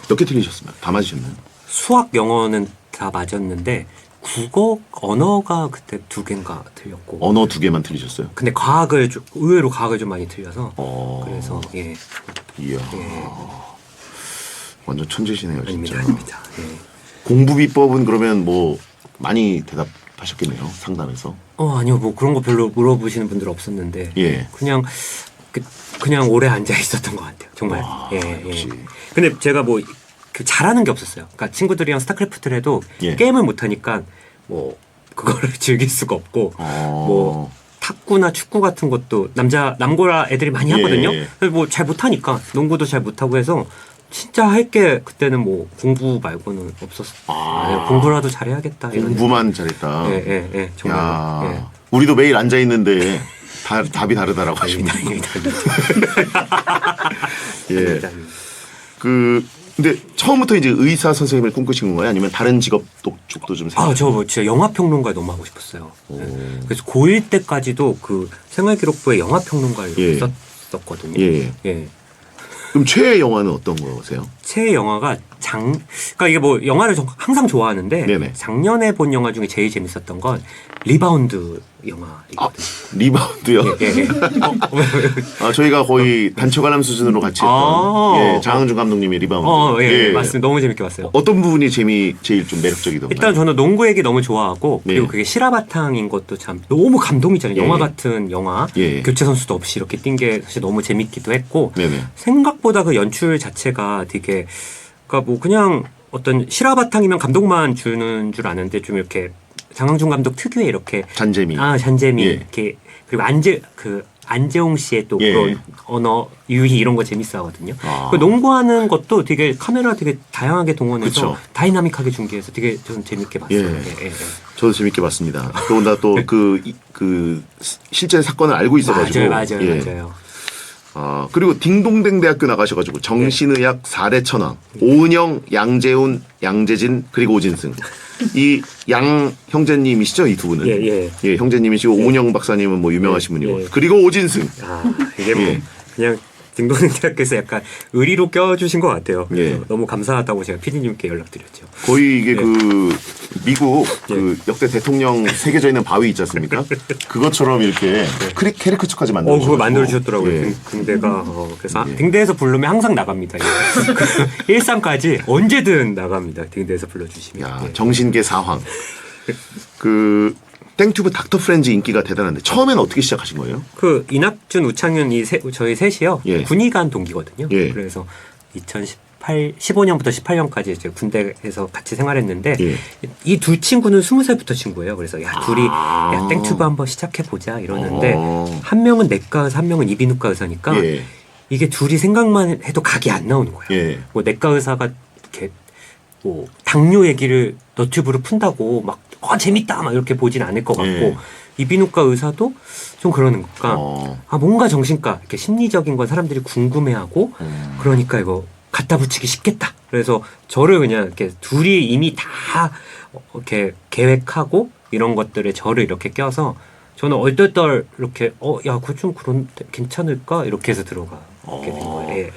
몇 개 틀리셨습니까? 다 맞으셨나요? 수학, 영어는 다 맞았는데 국어, 언어가 그때 2개인가 틀렸고. 언어 2개만 틀리셨어요? 근데 의외로 과학을 좀 많이 틀려서. 그래서 이야. 완전 천재시네요, 진짜. 아닙니다. 예. 공부 비법은 그러면 뭐 많이 대답하셨겠네요. 상담에서. 아니요, 뭐 그런 거 별로 물어보시는 분들 없었는데 예. 그냥 오래 앉아 있었던 것 같아요. 정말. 와, 예. 역시. 근데 제가 뭐 잘하는 게 없었어요. 그러니까 친구들이랑 스타크래프트를 해도 예. 게임을 못 하니까 뭐 그거를 즐길 수가 없고 뭐 탁구나 축구 같은 것도 남고라 애들이 많이 하거든요. 예. 뭐 잘 못하니까 농구도 잘 못하고 해서 진짜 할 게 그때는 뭐 공부 말고는 없었어요. 공부라도 잘해야겠다. 이런 공부만 잘했다. 예, 정말. 야, 예. 우리도 매일 앉아 있는데 답이 다르다라고 하십니다. 다행이다. 예. 근데 처음부터 이제 의사 선생님을 꿈꾸신 건가요? 아니면 다른 직업 쪽도 좀 생각? 저 뭐 진짜 영화 평론가 너무 하고 싶었어요. 예. 그래서 고1 때까지도 그 생활기록부에 영화 평론가를 예. 썼었거든요. 예. 예. 그럼 최애 영화는 어떤 거세요? 최애 영화가 그러니까 이게 뭐 영화를 항상 좋아하는데 네네. 작년에 본 영화 중에 제일 재밌었던 건 리바운드 영화이거든요. 리바운드요? 예. 저희가 거의 단체 관람 수준으로 같이 했던 장항준 감독님의 리바운드. 예, 맞습니다. 너무 재밌게 봤어요. 어떤 부분이 제일 좀 매력적이던가요? 일단 저는 농구 얘기 너무 좋아하고 그리고 네. 그게 실화 바탕인 것도 참 너무 감동이잖아요. 예. 영화 같은 영화. 예. 교체 선수도 없이 이렇게 뛴 게 사실 너무 재밌기도 했고 네네. 생각보다 그 연출 자체가 되게 그러니까 뭐 그냥 어떤 실화 바탕이면 감동만 주는 줄 아는데 좀 이렇게 장항준 감독 특유의 이렇게 잔재미. 잔재미 예. 이렇게 그리고 안재홍 씨의 또 예. 그런 언어 유희 이런 거 재밌어하거든요. 아. 그 농구하는 것도 되게 카메라 되게 다양하게 동원해서 그쵸. 다이나믹하게 중계해서 되게 좀 재밌게 봤어요. 예. 예. 저도 재밌게 봤습니다. 더군다나 또 그 실제 사건을 알고 있어가지고. 맞아요. 그리고 딩동댕 대학교 나가셔가지고 정신의학 4대 천왕, 오은영, 양재훈, 양재진 그리고 오진승. 이 양 형제님이시죠, 이 두 분은? 예. 형제님이시고 오은영 박사님은 뭐 유명하신 분이고 예. 그리고 오진승. 이게 뭐 예. 그냥 딩동댕 대학교에서 약간 의리로 껴주신 것 같아요. 그래서 예. 너무 감사하다고 제가 PD님께 연락드렸죠. 거의 이게 그 미국 예. 그 역대 대통령 새겨져 있는 바위 있지 않습니까? 그것처럼 이렇게 캐리커처까지 만들어. 그거 만들어주셨더라고요. 예. 등대가. 그래서 등대에서 부르면 항상 나갑니다. 일상까지 언제든 나갑니다. 등대에서 불러주시면. 야, 예. 정신계 사황. 그 땡튜브 닥터 프렌즈 인기가 대단한데 처음에는 어떻게 시작하신 거예요? 그 이낙준, 우창윤 저희 셋이요. 예. 군의관 동기거든요. 예. 그래서 15년부터 18년까지 이제 군대에서 같이 생활했는데 예. 이 두 친구는 20살부터 친구예요. 그래서 둘이 야, 땡튜브 한번 시작해 보자 이러는데 한 명은 내과 의사, 한 명은 이비인후과 의사니까 예. 이게 둘이 생각만 해도 각이 안 나오는 거예요. 예. 뭐 내과 의사가 이렇게 뭐 당뇨 얘기를 너튜브로 푼다고 막 재밌다 막 이렇게 보진 않을 것 같고 예. 이비인후과 의사도 좀 그러는 거니까 뭔가 정신과 이렇게 심리적인 건 사람들이 궁금해하고 그러니까 이거 갖다 붙이기 쉽겠다. 그래서 저를 그냥 이렇게 둘이 이미 다 이렇게 계획하고 이런 것들에 저를 이렇게 껴서 저는 얼떨떨 이렇게 야 그거 좀 그런데 괜찮을까 이렇게 해서 들어가게 된 거예요. 예.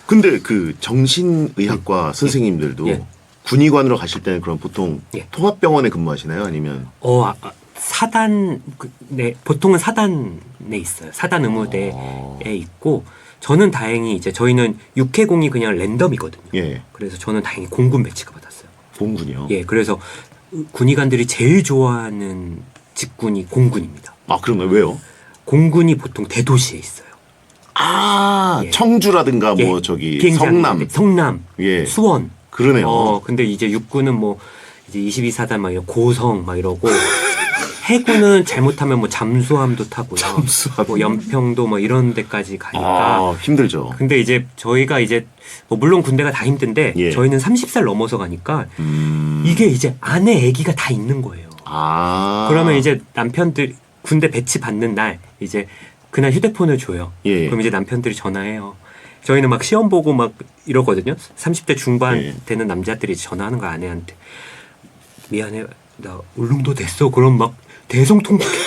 근데 그 정신의학과 선생님들도 예. 군의관으로 가실 때는 그럼 보통 예. 통합병원에 근무하시나요? 아니면 사단 네 보통은 사단에 있어요. 사단 의무대에 있고 저는 다행히 이제 저희는 육해공이 그냥 랜덤이거든요. 예. 그래서 저는 다행히 공군 배치가 받았어요. 공군이요? 예, 그래서 군의관들이 제일 좋아하는 직군이 공군입니다. 그런가요? 왜요? 공군이 보통 대도시에 있어요. 예. 청주라든가 예, 뭐 저기 비행장, 성남, 예. 수원. 그러네요. 근데 이제 육군은 뭐 이제 22사단 막 이런 고성 막 이러고 해군은 잘못하면 뭐 잠수함도 타고요. 뭐 연평도 뭐 이런 데까지 가니까 힘들죠. 근데 이제 저희가 이제 뭐 물론 군대가 다 힘든데 예. 저희는 30살 넘어서 가니까 이게 이제 안에 아기가 다 있는 거예요. 그러면 이제 남편들 군대 배치 받는 날 이제 그날 휴대폰을 줘요. 예. 그럼 이제 남편들이 전화해요. 저희는 막 시험 보고 막 이러거든요. 30대 중반 예. 되는 남자들이 전화하는 거 아내한테 미안해 나 울릉도 됐어. 그럼 막 대성통곡해.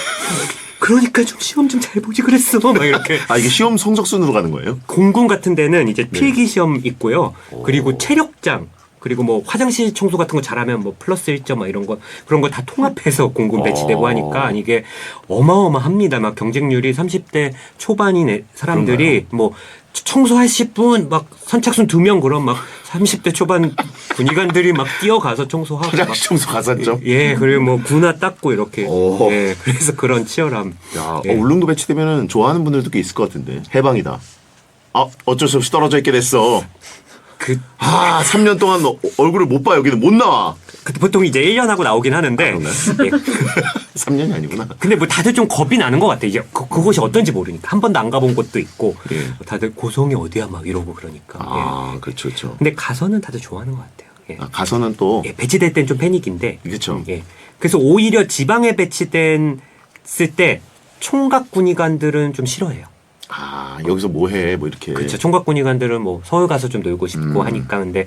그러니까 좀 시험 좀 잘 보지 그랬어. 막 이렇게. 이게 시험 성적 순으로 가는 거예요? 공군 같은 데는 이제 필기 시험 있고요. 그리고 체력장 그리고 뭐 화장실 청소 같은 거 잘하면 뭐 플러스 1점 막 이런 거 그런 거 다 통합해서 공군 배치되고 하니까 이게 어마어마합니다. 막 경쟁률이 30대 초반인 사람들이 뭐 청소하실 분 막 선착순 2명 그럼 막 30대 초반 군의관들이 막 뛰어가서 청소하고 막 화장실 청소 가산점. 예, 그리고 뭐 군화 닦고 이렇게. 오. 예, 그래서 그런 치열함. 야, 예. 울릉도 배치되면은 좋아하는 분들도 꽤 있을 것 같은데. 해방이다. 아, 어쩔 수 없이 떨어져 있게 됐어. 그, 3년 동안 얼굴을 못 봐. 여기는 못 나와. 보통 이제 1년 하고 나오긴 하는데. 그런가요? 예. 3년이 아니구나. 근데 뭐 다들 좀 겁이 나는 것 같아. 이제 그곳이 어떤지 모르니까. 한 번도 안 가본 곳도 있고. 예. 다들 고성이 어디야 막 이러고 그러니까. 아, 예. 그렇죠, 그렇죠. 근데 가서는 다들 좋아하는 것 같아요. 예. 아, 가서는 또 예, 배치될 땐 좀 패닉인데. 그렇죠. 예. 그래서 오히려 지방에 배치됐을 때 총각 군의관들은 좀 싫어해요. 아, 여기서 뭐 해? 뭐 이렇게. 그렇죠. 총각 군의관들은 뭐 서울 가서 좀 놀고 싶고 하니까 근데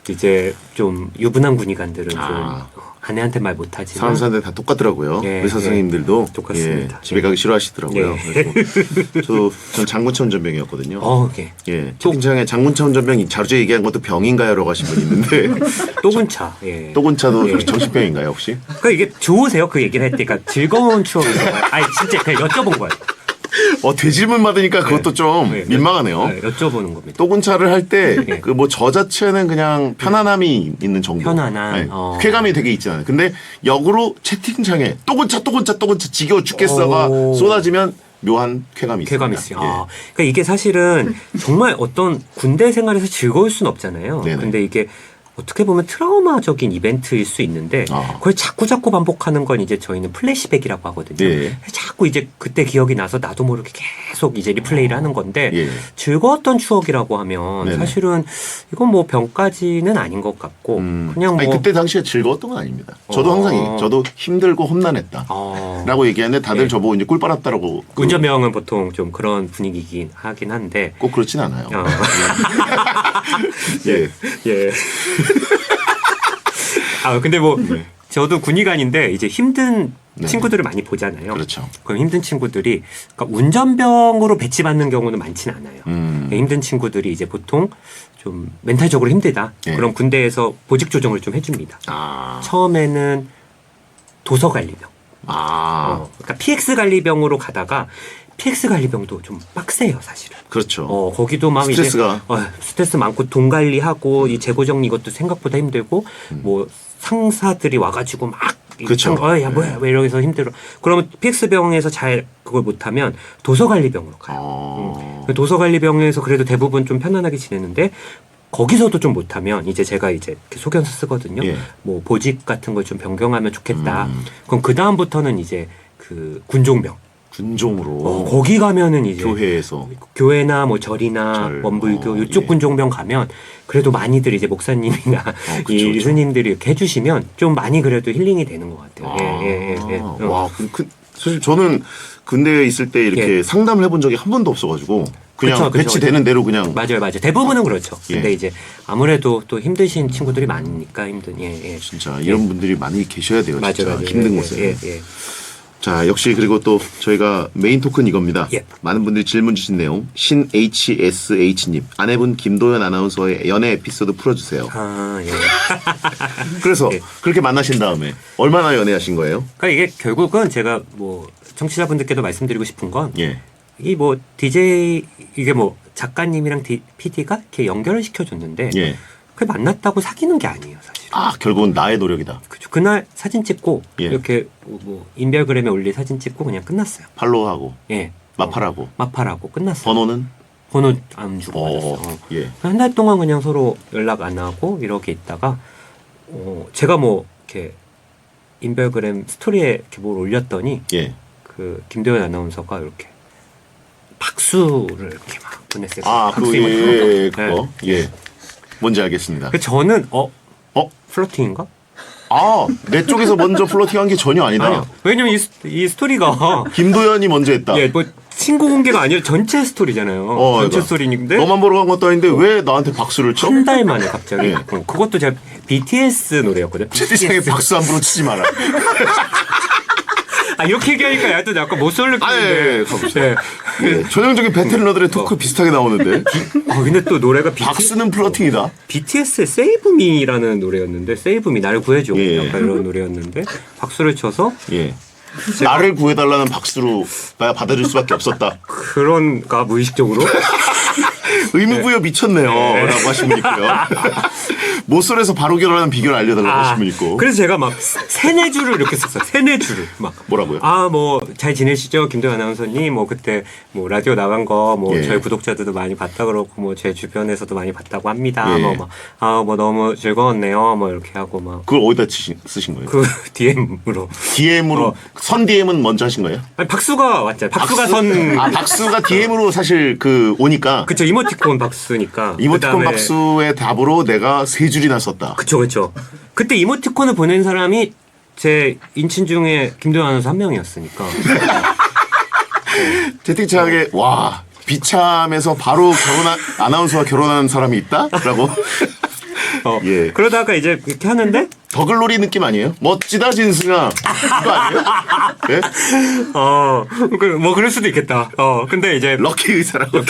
이제 좀 유부남 군의관들은 좀 아내한테 말 못하지만 사람 사는데 다 똑같더라고요. 예, 의사 선생님들도 똑같습니다. 예, 집에 가기 싫어하시더라고요. 그래서 전 장군차 운전병이었거든요. 예. 예, 채팅창에 장군차 운전병 자주 얘기한 것도 병인가요라고 하신 분 있는데 또군차. 예. 또군차도 예. 정신병인가요 혹시? 그러니까 이게 좋으세요? 그 얘기를 할 때. 그러니까 즐거운 추억이에요. 아니 진짜 그냥 여쭤본 거예요. 되질문 받으니까 그것도 좀 네, 민망하네요. 네, 여쭤보는 겁니다. 또군차를 할 때 네. 그 뭐 저 자체는 그냥 편안함이 있는 정도. 편안한, 네, 어. 쾌감이 되게 있잖아요. 근데 역으로 채팅창에 또군차 지겨워 죽겠어가 오. 쏟아지면 묘한 쾌감이 있습니다. 쾌감이 있어요. 예. 아, 그러니까 이게 사실은 정말 어떤 군대 생활에서 즐거울 수는 없잖아요. 네네. 근데 이게 어떻게 보면 트라우마적인 이벤트일 수 있는데 그걸 자꾸 반복하는 건 이제 저희는 플래시백이라고 하거든요. 예. 자꾸 이제 그때 기억이 나서 나도 모르게 계속 이제 리플레이를 하는 건데 예. 즐거웠던 추억이라고 하면 네네. 사실은 이건 뭐 병까지는 아닌 것 같고 그냥 뭐 아니, 그때 당시에 즐거웠던 건 아닙니다. 저도 항상 얘기해요. 저도 힘들고 험난했다. 라고 얘기하는데 다들 예. 저보고 이제 꿀 빨았다라고. 운전병은 보통 좀 그런 분위기긴 하긴 한데 꼭 그렇진 않아요. 예. 예. 근데 뭐 저도 군의관인데 이제 힘든 네. 친구들을 많이 보잖아요. 그렇죠. 그럼 힘든 친구들이 그러니까 운전병으로 배치받는 경우는 많지는 않아요. 힘든 친구들이 이제 보통 좀 멘탈적으로 힘들다. 예. 그럼 군대에서 보직 조정을 좀 해줍니다. 아. 처음에는 도서관리병. 그러니까 PX 관리병으로 가다가 PX 관리병도 좀 빡세요, 사실은. 그렇죠. 거기도 막 스트레스가. 이제 스트레스 많고 돈 관리하고 이 재고 정리 이것도 생각보다 힘들고 뭐 상사들이 와가지고 막 그렇죠. 야 뭐야 왜 이러면서 힘들어. 그러면 PX 병에서 잘 그걸 못하면 도서 관리병으로 가요. 도서 관리병에서 그래도 대부분 좀 편안하게 지내는데. 거기서도 좀 못하면 이제 제가 이제 이렇게 소견서 쓰거든요. 예. 뭐 보직 같은 걸 좀 변경하면 좋겠다. 그럼 그 다음부터는 이제 그 군종병. 군종으로 거기 가면은 이제 교회에서 교회나 뭐 절이나 절. 원불교 이쪽 예. 군종병 가면 그래도 많이들 이제 목사님이나 그쵸, 이 그쵸. 스님들이 이렇게 해주시면 좀 많이 그래도 힐링이 되는 것 같아요. 예. 와, 사실 저는 군대에 있을 때 이렇게 예. 상담을 해본 적이 한 번도 없어가지고 그냥 그쵸. 배치되는 대로 그냥 맞아요. 대부분은 그렇죠. 예. 근데 이제 아무래도 또 힘드신 친구들이 많으니까 예. 진짜 이런 분들이 많이 계셔야 돼요. 진짜 맞아요. 힘든 예, 곳에. 예. 자, 역시 그리고 또 저희가 메인 토크는 이겁니다. 예. 많은 분들이 질문 주신 내용. 신 HSH님 아내분 김도연 아나운서의 연애 에피소드 풀어주세요. 예. 그래서 예. 그렇게 만나신 다음에 얼마나 연애하신 거예요? 그러니까 이게 결국은 제가 뭐 청취자분들께도 말씀드리고 싶은 건 예. 이 뭐 DJ 이게 뭐 작가님이랑 PD가 이렇게 연결을 시켜줬는데 예. 그게 만났다고 사귀는 게 아니에요, 사실. 결국은 나의 노력이다. 그죠. 그날 사진 찍고 예. 이렇게 뭐 인별그램에 올릴 사진 찍고 그냥 끝났어요. 팔로우하고 예. 마팔하고 마팔하고 끝났어요. 번호는 번호 안 주고 받았어요. 예. 한 달 동안 그냥 서로 연락 안 하고 이렇게 있다가 제가 뭐 이렇게 인별그램 스토리에 이렇게 뭘 올렸더니 예. 그 김도연 아나운서가 이렇게 박수를 이렇게 막 보냈어요. 그거. 예. 뭔지 알겠습니다. 그 저는 플러팅인가? 내 쪽에서 먼저 플러팅한 게 전혀 아니다. 아니요. 왜냐면 이 스토리가 김도연이 먼저 했다. 예, 뭐 친구 공개가 아니라 전체 스토리잖아요. 전체 그러니까. 스토리인데 너만 보러 간 것도 아닌데 왜 나한테 박수를 쳐? 한 달 만에 갑자기 예. 그것도 제가 BTS 노래였거든요. 채팅창에 박수 함부로 치지 마라. 이렇게 얘기하니까 또 약간 못쏠 예, 느낌인데. 가보시죠. 예, 전형적인 베테랑러들의 토크 비슷하게 나오는데 근데 또 노래가 박수는 플러팅이다. BTS의 Save Me라는 노래였는데 Save Me 나를 구해줘 예. 약간 이런 노래였는데 박수를 쳐서 예. 나를 구해달라는 박수로 나 받아줄 수밖에 없었다. 그런가 무의식적으로 의무부여 미쳤네요. 라고 하신 분 있고요. 모쏠에서 바로 결혼하는 비결을 알려달라고 하신 분 있고. 그래서 제가 막 세네 줄을 이렇게 썼어요. 세네 줄을 막 뭐라고요? 뭐 잘 지내시죠 김도현 아나운서님 뭐 그때 뭐 라디오 나간 거 뭐 예. 저희 구독자들도 많이 봤다 그렇고 뭐 제 주변에서도 많이 봤다고 합니다. 예. 뭐 너무 즐거웠네요. 뭐 이렇게 하고 막 그걸 어디다 쓰신 거예요? 그 DM으로 DM으로 선 DM은 먼저 하신 거예요? 아니 박수가 왔잖아요. 박수가 선 박수가 DM으로 사실 오니까 그쵸 이모티콘 박수니까 이모티콘 그다음에 박수의 답으로 내가 세 줄이나 썼다. 그쵸. 그때 이모티콘을 보낸 사람이 제 인친 중에 김도현 아나운서 한 명이었으니까. 채팅창에 와 비참에서 바로 아나운서와 결혼한 사람이 있다라고. 예. 그러다가 이제 이렇게 하는데 더글로리 느낌 아니에요? 멋지다 진승아 이거 아니에요? 예? 뭐 그럴 수도 있겠다. 근데 이제 럭키 의사라고.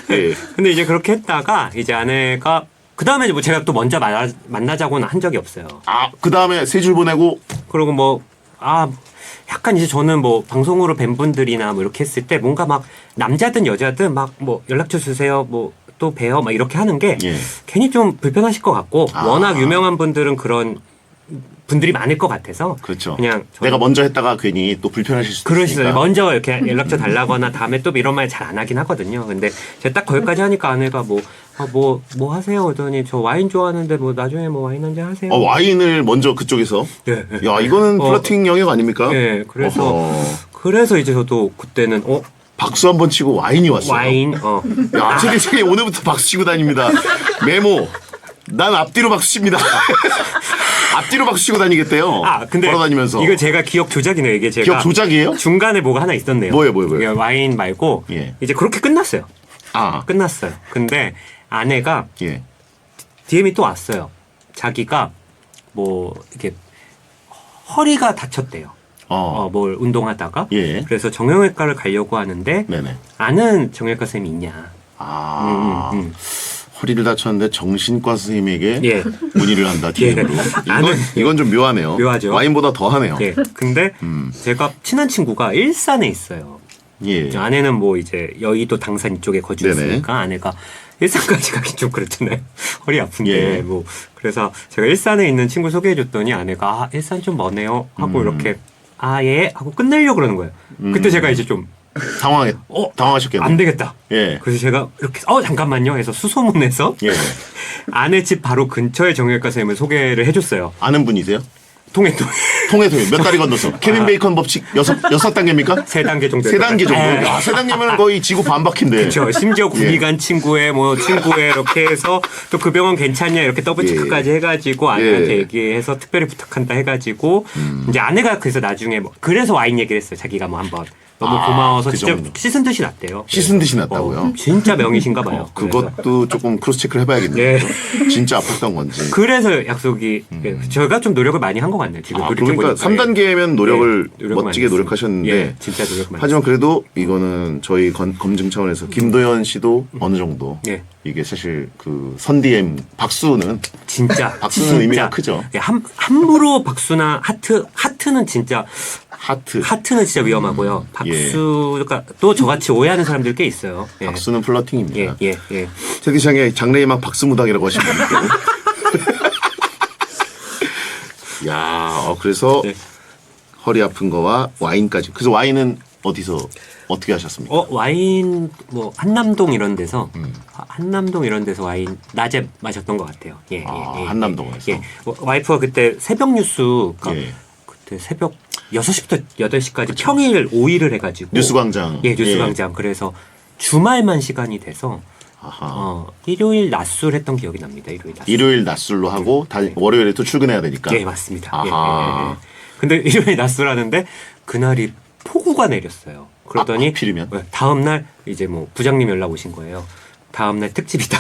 예. 근데 이제 그렇게 했다가 이제 아내가 그 다음에 뭐 제가 또 먼저 만나자고는 한 적이 없어요. 그 다음에 세 줄 보내고 그리고 약간 이제 저는 뭐 방송으로 뵌 분들이나 뭐 이렇게 했을 때 뭔가 막 남자든 여자든 막 뭐 연락처 주세요 뭐 또 봬요 막 이렇게 하는 게 예. 괜히 좀 불편하실 것 같고 워낙 유명한 분들은 그런 분들이 많을 것 같아서 그렇죠. 그냥 내가 먼저 했다가 괜히 또 불편하실 수도 그러시죠. 있으니까. 먼저 이렇게 연락처 달라거나 다음에 또 이런 말 잘 안 하긴 하거든요. 근데 제가 딱 거기까지 하니까 아내가 뭐 하세요? 그러더니 저 와인 좋아하는데 뭐 나중에 뭐 와인 한잔 하세요. 와인을 먼저 그쪽에서. 네. 야 이거는 플러팅 영역 아닙니까? 네. 그래서 이제 저도 그때는 박수 한번 치고 와인이 왔어요. 와인 야, 채팅창에 오늘부터 박수 치고 다닙니다. 메모. 난 앞뒤로 박수 칩니다. 앞뒤로 박수 치고 다니겠대요. 근데 걸어다니면서. 이거 제가 기억 조작이네요. 이게 제가 기억 조작이에요? 중간에 뭐가 하나 있었네요. 뭐예요? 이게 와인 말고 예. 이제 그렇게 끝났어요. 아. 끝났어요. 근데 아내가 예. DM이 또 왔어요. 자기가 뭐 이렇게 허리가 다쳤대요. 뭘 운동하다가. 예. 그래서 정형외과를 가려고 하는데 네네. 아는 정형외과 선생님이 있냐. 허리를 다쳤는데 정신과 선생님에게 예. 문의를 한다. DM으로. 이건 좀 묘하네요. 묘하죠. 와인보다 더 하네요. 예. 근데 제가 친한 친구가 일산에 있어요. 예. 아내는 뭐 이제 여의도 당산 이쪽에 거주했으니까 네네. 아내가 일산까지 가기 좀 그렇잖아요. 허리 아픈데 예. 뭐 그래서 제가 일산에 있는 친구 소개해줬더니 아내가 일산 좀 머네요 하고 이렇게 예 하고 끝내려고 그러는 거예요. 그때 제가 이제 좀 당황하셨겠네요. 안 되겠다. 예. 그래서 제가 이렇게 잠깐만요 해서 수소문해서 예. 아내 집 바로 근처에 정형외과 선생님을 소개를 해줬어요. 아는 분이세요? 통해 몇 다리 건너서 케빈 베이컨 법칙 6단계입니까? 3단계 정도. 3단계 정도. 예. 3단계면 거의 지구 반바퀴인데. 그렇죠. 심지어 군이 간 친구의 이렇게 해서 또 그 병원 괜찮냐 이렇게 더블 체크까지 해가지고 아내한테 얘기해서 특별히 부탁한다 해가지고 이제 아내가 그래서 나중에 그래서 와인 얘기를 했어요. 자기가 한번 너무 고마워서 그 진짜 정도. 씻은 듯이 났대요. 씻은 듯이 났다고요? 진짜 명이신가 봐요. 그것도 조금 크로스 체크를 해봐야겠네요. 진짜 아팠던 건지. 그래서 약속이 저희가 좀 노력을 많이 한 것 같네요. 지금 그러니까 3단계면 노력을 멋지게 노력하셨는데 예, 진짜 노력 많이 하지만 그래도 이거는 저희 검증 차원에서 김도현 씨도 어느 정도 예. 이게 사실 그 선DM 박수는 박수는 의미가 크죠. 예, 함부로 박수나 하트는 진짜 하트는 진짜 위험하고요. 박수가 또 저같이 오해하는 사람들 꽤 있어요. 예. 박수는 플러팅입니다. 예. 채팅창에 장래희망 박수무당이라고 하시는 분이 있고. 야, 그래서 네. 허리 아픈 거와 와인까지. 그래서 와인은 어떻게 하셨습니까? 와인 한남동 이런 데서 한남동 이런 데서 와인 낮에 마셨던 것 같아요. 예. 한남동에서. 예. 와이프가 그때 새벽 뉴스가 예. 그때 새벽 6시부터 8시까지 평일 5일을 해가지고 뉴스광장. 예, 뉴스광장. 그래서 주말만 시간이 돼서 일요일 낮술 했던 기억이 납니다. 일요일 낮술로 하고 월요일에 또 출근해야 되니까. 예, 맞습니다. 예. 근데 일요일 낮술 하는데 그날이 폭우가 내렸어요. 그러더니 하필이면? 다음 날 이제 부장님 연락 오신 거예요. 다음 날 특집이다.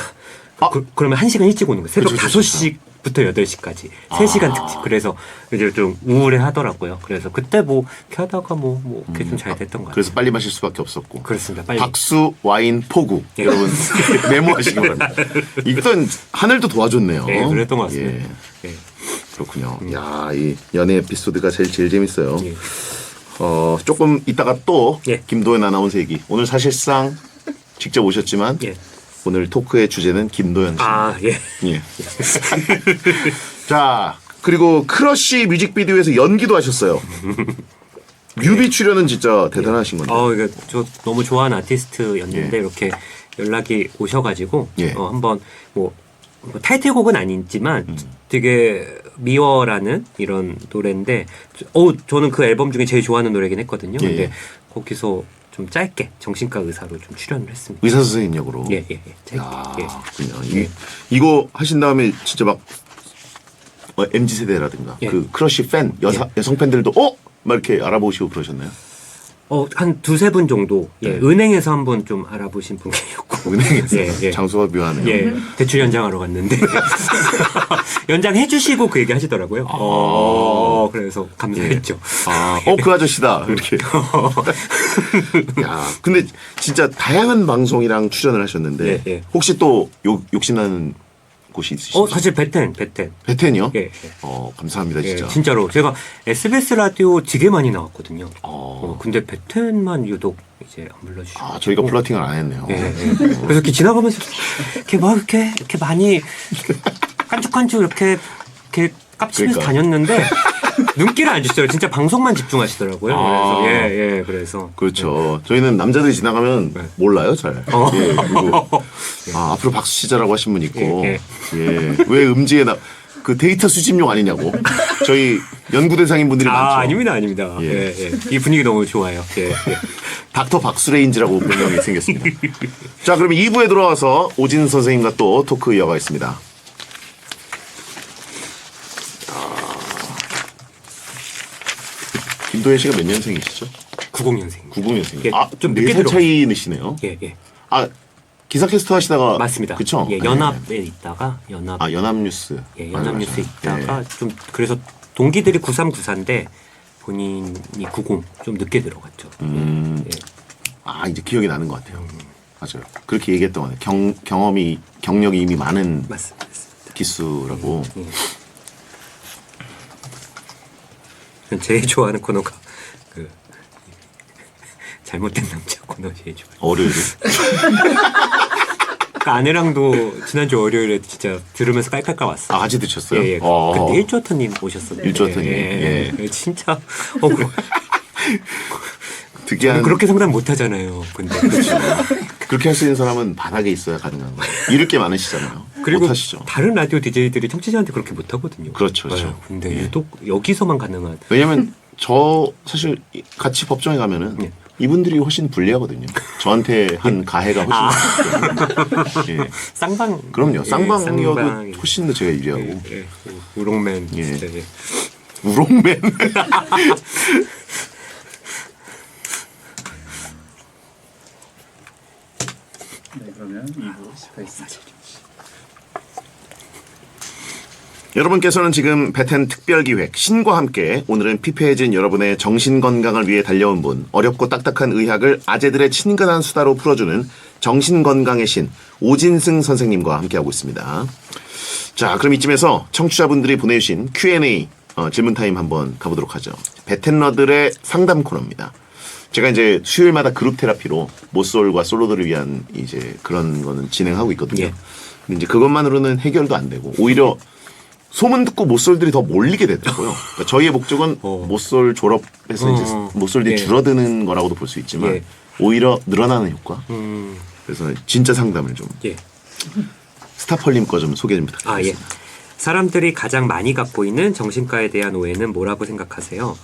그러면 1시간 일찍 오는 거예요. 새벽 그렇죠, 5시 부터 8시까지 3시간 특집. 그래서 이제 좀 우울해 하더라고요. 그래서 그때 뭐 이렇게 하다가 뭐 그게 좀 잘 됐던 것 같아요. 그래서 빨리 마실 수밖에 없었고. 그렇습니다. 빨리. 박수 와인 포구 예. 여러분 메모하시기 바랍니다. 이건 하늘도 도와줬네요. 네, 그랬던 것 같습니다. 예. 예. 그렇군요. 야, 이 연애 에피소드가 제일 재밌어요. 예. 조금 이따가 또 예. 김도현 아나운서 얘기. 오늘 사실상 직접 오셨지만 예. 오늘 토크의 주제는 김도현 씨. 아, 예. 예. 자, 그리고 크러쉬 뮤직비디오에서 연기도 하셨어요. 뮤비 출연은 진짜 대단하신 건데. 이게 저 너무 좋아하는 아티스트였는데 예. 이렇게 연락이 오셔가지고 예. 한번 뭐 타이틀곡은 아니지만 되게 미워라는 이런 노래인데 저는 그 앨범 중에 제일 좋아하는 노래긴 했거든요. 예. 근데 거기서 좀 짧게 정신과 의사로 좀 출연을 했습니다. 의사 선생님 역으로. 예. 짧게. 야, 예. 그렇군요. 이거 하신 다음에 진짜 막 MZ 세대라든가 예. 그 크러쉬 팬 여성 팬들도 막 이렇게 알아보시고 그러셨나요? 한 2-3분 정도 네. 은행에서 한번 좀 알아보신 분 계셨고 은행에서 예. 장소가 묘하네요. 예, 대출 연장하러 갔는데 연장해 주시고 그 얘기 하시더라고요. 그래서 감사했죠. 그 아저씨다 이렇게. 야, 근데 진짜 다양한 방송이랑 출연을 하셨는데 예. 혹시 또 욕심나는 곳이 있으시죠? 사실 베텐. 베텐이요? 예. 감사합니다 예, 진짜. 진짜로 제가 SBS 라디오 되게 많이 나왔거든요. 어. 근데 베텐만 유독 이제 안 불러주시고. 저희가 플러팅을 안 했네요. 예. 그래서 이렇게 지나가면서 이렇게 많이 깐죽깐죽 이렇게 깝치면서 그러니까. 다녔는데 눈길을 안 주시더라고요. 진짜 방송만 집중하시더라고요. 그래서 그래서 그렇죠. 저희는 남자들이 지나가면 네. 몰라요, 잘. 예, 그리고 앞으로 박수 치자라고 하신 분 있고, 예. 왜 음지에 그 데이터 수집용 아니냐고. 저희 연구 대상인 분들이 많죠. 아닙니다. 예. 이 분위기 너무 좋아요. 예. 닥터 박수레인지라고 별명이 생겼습니다. 자, 그럼 2부에 돌아와서 오진 선생님과 또 토크 이어가겠습니다. 김도현 씨가 몇 년생이시죠? 90년생. 90년생. 예, 좀 늦게 4살 차이 느시네요. 예. 기사캐스터 하시다가. 맞습니다. 그쵸? 예, 연합에 있다가 연합뉴스. 예, 연합뉴스 맞아. 있다가 좀 그래서 동기들이 9394인데 본인이 90 좀 늦게 들어갔죠. 예. 이제 기억이 나는 것 같아요. 맞아요. 그렇게 얘기했던 것 같아요. 경력이 이미 많은 맞습니다. 기수라고. 전 제일 좋아하는 코너가 그 잘못된 남자 코너 제일 좋아요. 어려요. 그 아내랑도 지난주 월요일에 진짜 들으면서 깔깔깔 왔어요. 아직 드셨어요? 예. 근데 일조터님 오셨어요. 일조터님. 예. 진짜 특이한. 그렇게 상담 못 하잖아요. 근데 그렇게 할 수 있는 사람은 바닥에 있어야 가능한 거예요. 잃을 게 많으시잖아요. 그리고 못 하시죠. 다른 라디오 DJ들이 청취자한테 그렇게 못 하거든요. 그렇죠. 근데 예. 유독 여기서만 가능한. 왜냐면 저 사실 같이 법정에 가면은 예. 이분들이 훨씬 불리하거든요. 저한테 한 가해가 훨씬 많거든요. 예. 쌍방. 그럼요. 쌍방이어도 쌍방. 훨씬 더 제가 유리하고. 예. 우롱맨. 예. 진짜, 예. 우롱맨. 네, 그러면 2부 시작하겠습니다. 여러분께서는 지금 베텐 특별기획 신과 함께 오늘은 피폐해진 여러분의 정신건강을 위해 달려온 분, 어렵고 딱딱한 의학을 아재들의 친근한 수다로 풀어주는 정신건강의 신 오진승 선생님과 함께하고 있습니다. 자, 그럼 이쯤에서 청취자분들이 보내주신 Q&A 질문 타임 한번 가보도록 하죠. 베텐러들의 상담 코너입니다. 제가 이제 수요일마다 그룹 테라피로 모쏠과 솔로들을 위한 이제 그런 거는 진행하고 있거든요. 예. 근데 이제 그것만으로는 해결도 안 되고 오히려 소문 듣고 모쏠들이 더 몰리게 되더라고요. 그러니까 저희의 목적은 모쏠 졸업해서 이제 모쏠들이 예. 줄어드는 거라고도 볼 수 있지만 예. 오히려 늘어나는 효과. 그래서 진짜 상담을 좀 예. 스타펄님 거 좀 소개 좀 예. 부탁드리겠습니다. 사람들이 가장 많이 갖고 있는 정신과에 대한 오해는 뭐라고 생각하세요?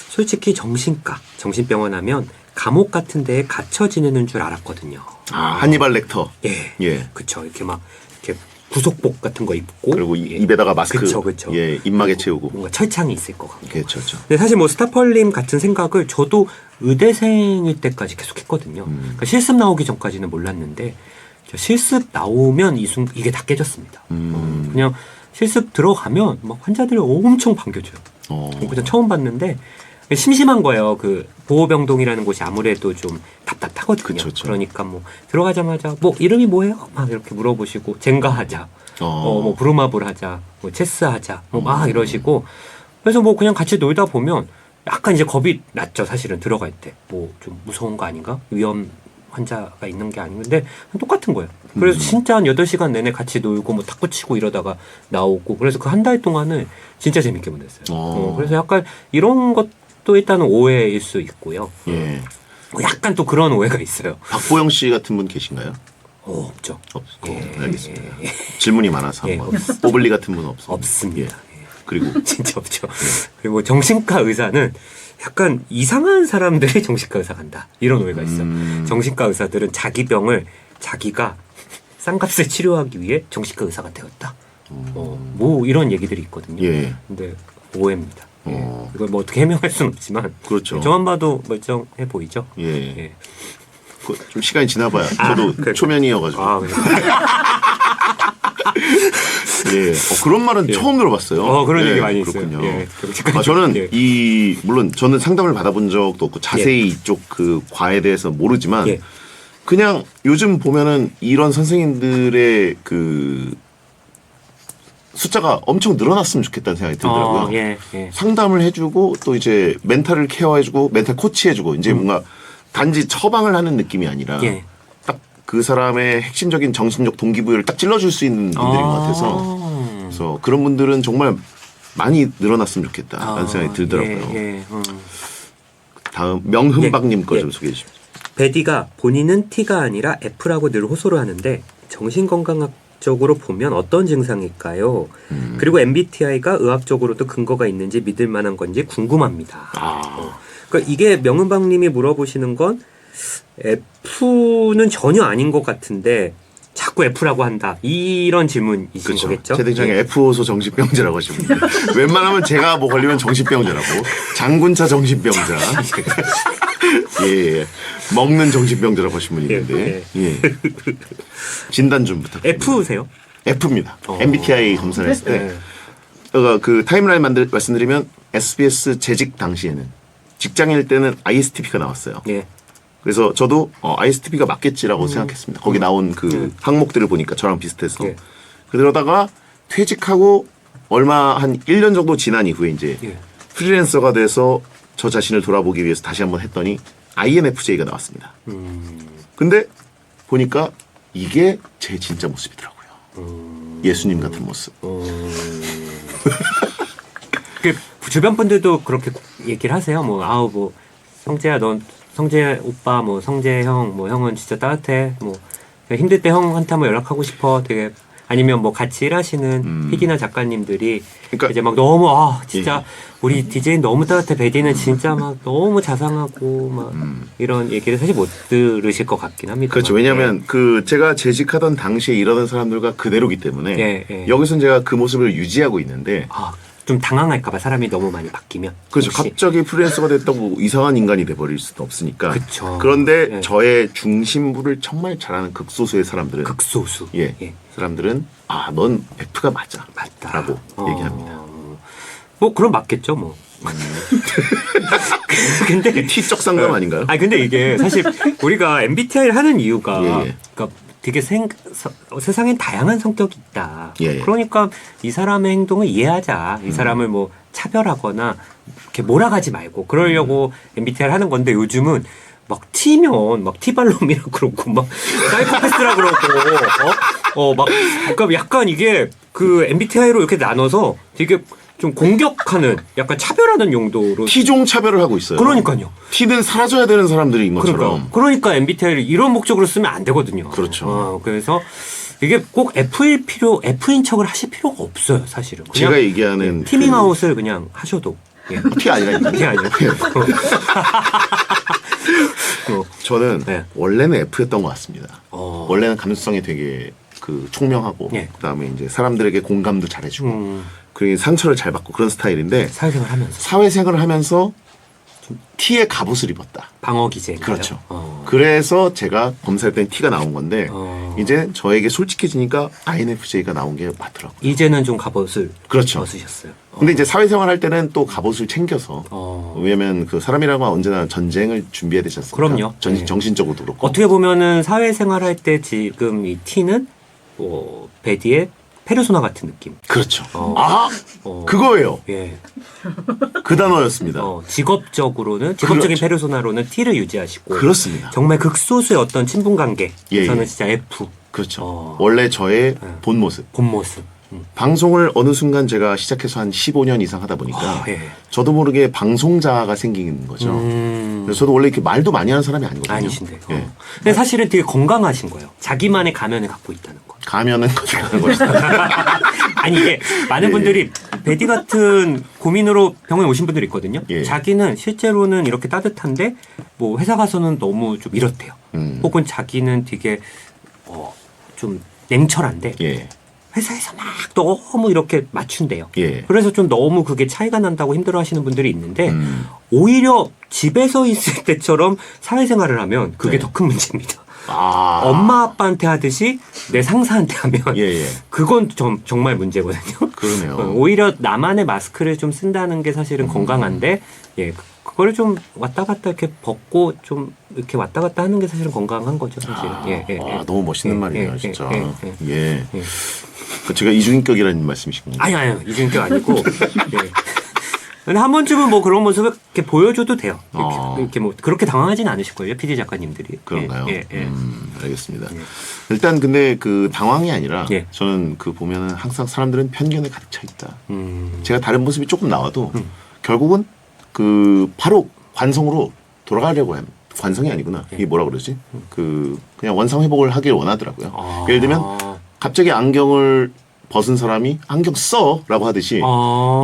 솔직히 정신병원 하면 감옥 같은 데에 갇혀 지내는 줄 알았거든요. 한니발 렉터. 예. 예. 그쵸. 이렇게 구속복 같은 거 입고. 그리고 예. 입에다가 마스크. 그쵸. 예, 입막에 그리고 채우고. 뭔가 철창이 있을 것 같고. 그렇죠. 근데 사실 스타펄님 같은 생각을 저도 의대생일 때까지 계속 했거든요. 그러니까 실습 나오기 전까지는 몰랐는데 실습 나오면 이게 다 깨졌습니다. 그냥 실습 들어가면 막 환자들이 엄청 반겨줘요. 그냥 처음 봤는데 심심한 거예요. 그 보호병동이라는 곳이 아무래도 좀 답답하거든요. 그쵸. 그러니까 뭐 들어가자마자 뭐 이름이 뭐예요? 막 이렇게 물어보시고 젠가 하자, 뭐 브루마블 하자, 뭐 체스 하자, 뭐 막 이러시고 그래서 뭐 그냥 같이 놀다 보면 약간 이제 겁이 났죠. 사실은 들어갈 때 뭐 좀 무서운 거 아닌가? 위험 환자가 있는 게 아닌데 똑같은 거예요. 그래서 진짜 한 8시간 내내 같이 놀고 뭐 탁구 치고 이러다가 나오고 그래서 그 한 달 동안은 진짜 재밌게 보냈어요. 그래서 약간 이런 것도 일단은 오해일 수 있고요. 예. 약간 또 그런 오해가 있어요. 박보영 씨 같은 분 계신가요? 없죠. 없고 알겠습니다. 질문이 많아서 한번 오블리 같은 분은 없습니다. 그리고 진짜 없죠. 그리고 정신과 의사는 약간 이상한 사람들이 정신과 의사 간다 이런 오해가 있어. 정신과 의사들은 자기 병을 자기가 싼값에 치료하기 위해 정신과 의사가 되었다. 뭐 이런 얘기들이 있거든요. 예. 근데 오해입니다. 이걸 뭐 어떻게 해명할 수는 없지만 그렇죠. 저만 봐도 멀쩡해 보이죠. 예. 좀 시간이 지나봐야 저도 초면이어가지고. 예. 그런 말은 처음 들어봤어요. 그런 예, 얘기 많이 그렇군요. 있어요. 저는 물론 저는 상담을 받아본 적도 없고 자세히 이쪽 그 과에 대해서 모르지만 그냥 요즘 보면은 이런 선생님들의 그 숫자가 엄청 늘어났으면 좋겠다는 생각이 들더라고요. 상담을 해주고 또 이제 멘탈을 케어해주고 멘탈 코치해주고 이제 뭔가 단지 처방을 하는 느낌이 아니라 딱 그 사람의 핵심적인 정신적 동기부여를 딱 찔러줄 수 있는 분들인 것 같아서 그래서 그런 분들은 정말 많이 늘어났으면 좋겠다라는 생각이 들더라고요. 다음 명흠박님 거 좀 소개해 주십시오. 베디가 본인은 T가 아니라 F라고 늘 호소를 하는데 정신건강학적으로 보면 어떤 증상일까요? 그리고 MBTI가 의학적으로도 근거가 있는지 믿을 만한 건지 궁금합니다. 그러니까 이게 명은박님이 물어보시는 건 F는 전혀 아닌 것 같은데 자꾸 F라고 한다. 이런 질문이신 그렇죠. 거겠죠? 채팅창에 F호소 정신병자라고 하시면 웬만하면 제가 뭐 걸리면 정신병자라고 장군차 정신병자 예. 먹는 정신병자라고 하신 분이 있는데 진단 좀 부탁드립니다. F세요? F입니다. MBTI 검사를 했을 때 그 타임라인 말씀드리면 SBS 재직 당시에는 직장일 때는 ISTP가 나왔어요. 그래서 저도 ISTP가 맞겠지라고 생각했습니다. 거기 나온 그 항목들을 보니까 저랑 비슷해서. 그러다가 퇴직하고 얼마 한 1년 정도 지난 이후에 이제 프리랜서가 돼서 저 자신을 돌아보기 위해서 다시 한번 했더니 INFJ가 나왔습니다. 근데 보니까 이게 제 진짜 모습이더라고요. 예수님 같은 모습. 주변 분들도 그렇게 얘기를 하세요. 뭐 성재야 넌 성재 오빠 뭐 성재 형 뭐 형은 진짜 따뜻해. 뭐 힘들 때 형한테 한번 연락하고 싶어. 되게 아니면 뭐 같이 일하시는 PD나 작가님들이 그러니까 이제 막 너무 진짜 우리 DJ는 너무 따뜻해. 베디는 진짜 막 너무 자상하고 막 이런 얘기를 사실 못 들으실 것 같긴 합니다. 그렇죠. 왜냐하면 그 제가 재직하던 당시에 일하던 사람들과 그대로기 때문에 여기서는 제가 그 모습을 유지하고 있는데 좀 당황할까봐 사람이 너무 많이 바뀌면. 그렇죠. 혹시. 갑자기 프리랜서가 됐다고 이상한 인간이 돼버릴 수는 없으니까. 그쵸. 그런데 저의 중심부를 정말 잘하는 극소수의 사람들은 극소수. 사람들은 넌 F가 맞아. 맞다라고 얘기합니다. 뭐 그럼 맞겠죠 뭐. 근데 T적 상담 아닌가요? 근데 이게 사실 우리가 MBTI를 하는 이유가 그러니까 되게 세상엔 다양한 성격이 있다. 그러니까 이 사람의 행동을 이해하자. 이 사람을 뭐 차별하거나 이렇게 몰아가지 말고 그러려고 MBTI를 하는 건데 요즘은 막 T면 막 T발놈이라고 그러고 막 사이코패스라 그러고 막 그러니까 약간 이게 그 MBTI로 이렇게 나눠서 되게 좀 공격하는 약간 차별하는 용도로 T종 차별을 하고 있어요. 그러니까요. T는 사라져야 되는 사람들인 것처럼. 그러니까 MBTI를 이런 목적으로 쓰면 안 되거든요. 그렇죠. 그래서 이게 꼭 F인 척을 하실 필요가 없어요, 사실은. 그냥 제가 얘기하는 티밍아웃을 그냥 하셔도. T 아니라 T 아니라. 저는 원래는 F였던 것 같습니다. 원래는 감수성이 되게 그 총명하고 그다음에 이제 사람들에게 공감도 잘해주고 그리고 상처를 잘 받고 그런 스타일인데 사회생활을 하면서 T에 갑옷을 입었다. 방어 기제. 그렇죠. 그래서 제가 검사했더니 T가 나온 건데 이제 저에게 솔직해지니까 INFJ가 나온 게 맞더라고요. 이제는 좀 갑옷을 그렇죠. 벗으셨어요. 근데 이제 사회생활 할 때는 또 갑옷을 챙겨서 왜냐면 그 사람이라고 하면 언제나 전쟁을 준비해야 되지 않습니까? 그럼요. 네. 정신적으로도 그렇고. 어떻게 보면은 사회생활 할 때 지금 이 T는 베디의 페르소나 같은 느낌. 그렇죠. 어. 그거예요. 예. 그 단어였습니다. 직업적인 그렇죠. 페르소나로는 T를 유지하시고 그렇습니다. 정말 극소수의 어떤 친분 관계. 예, 저는 예. 진짜 F 그렇죠. 원래 저의 본 모습. 본 모습. 방송을 어느 순간 제가 시작해서 한 15년 이상 하다 보니까 예. 저도 모르게 방송자가 생긴 거죠. 그래서 저도 원래 이렇게 말도 많이 하는 사람이 아니거든요. 아니신데. 예. 근데 사실은 되게 건강하신 거예요. 자기만의 가면을 갖고 있다는 거. 가면은 거짓말하는 거죠. 아니 이게 많은 예, 분들이 베디 같은 고민으로 병원에 오신 분들이 있거든요. 예. 자기는 실제로는 이렇게 따뜻한데 뭐 회사 가서는 너무 좀 이렇대요. 혹은 자기는 되게 좀 냉철한데 예. 회사에서 막 너무 이렇게 맞춘대요. 예. 그래서 좀 너무 그게 차이가 난다고 힘들어하시는 분들이 있는데 오히려 집에서 있을 때처럼 사회생활을 하면 그게 네. 더 큰 문제입니다. 아. 엄마 아빠한테 하듯이 내 상사한테 하면 예, 예. 그건 정말 문제거든요. 그러네요. 오히려 나만의 마스크를 좀 쓴다는 게 사실은 건강한데 예 그거를 좀 왔다 갔다 이렇게 벗고 좀 이렇게 왔다 갔다 하는 게 사실은 건강한 거죠 사실은. 너무 멋있는 예, 말이네요, 예, 진짜. 예, 예. 예. 그 제가 이중인격이라는 말씀이시군요. 아니요 이중격 아니고. 예. 근데 한 번쯤은 뭐 그런 모습을 이렇게 보여줘도 돼요. 이렇게 뭐 그렇게 당황하진 않으실 거예요, PD 작가님들이. 그런가요? 예. 알겠습니다. 일단 근데 그 당황이 아니라 예. 저는 그 보면은 항상 사람들은 편견에 가득 차 있다. 제가 다른 모습이 조금 나와도 결국은 그 바로 관성으로 돌아가려고 합니다. 관성이 아니구나. 이게 뭐라 그러지? 그 그냥 원상 회복을 하길 원하더라고요. 예를 들면 갑자기 안경을 벗은 사람이 안경 써라고 하듯이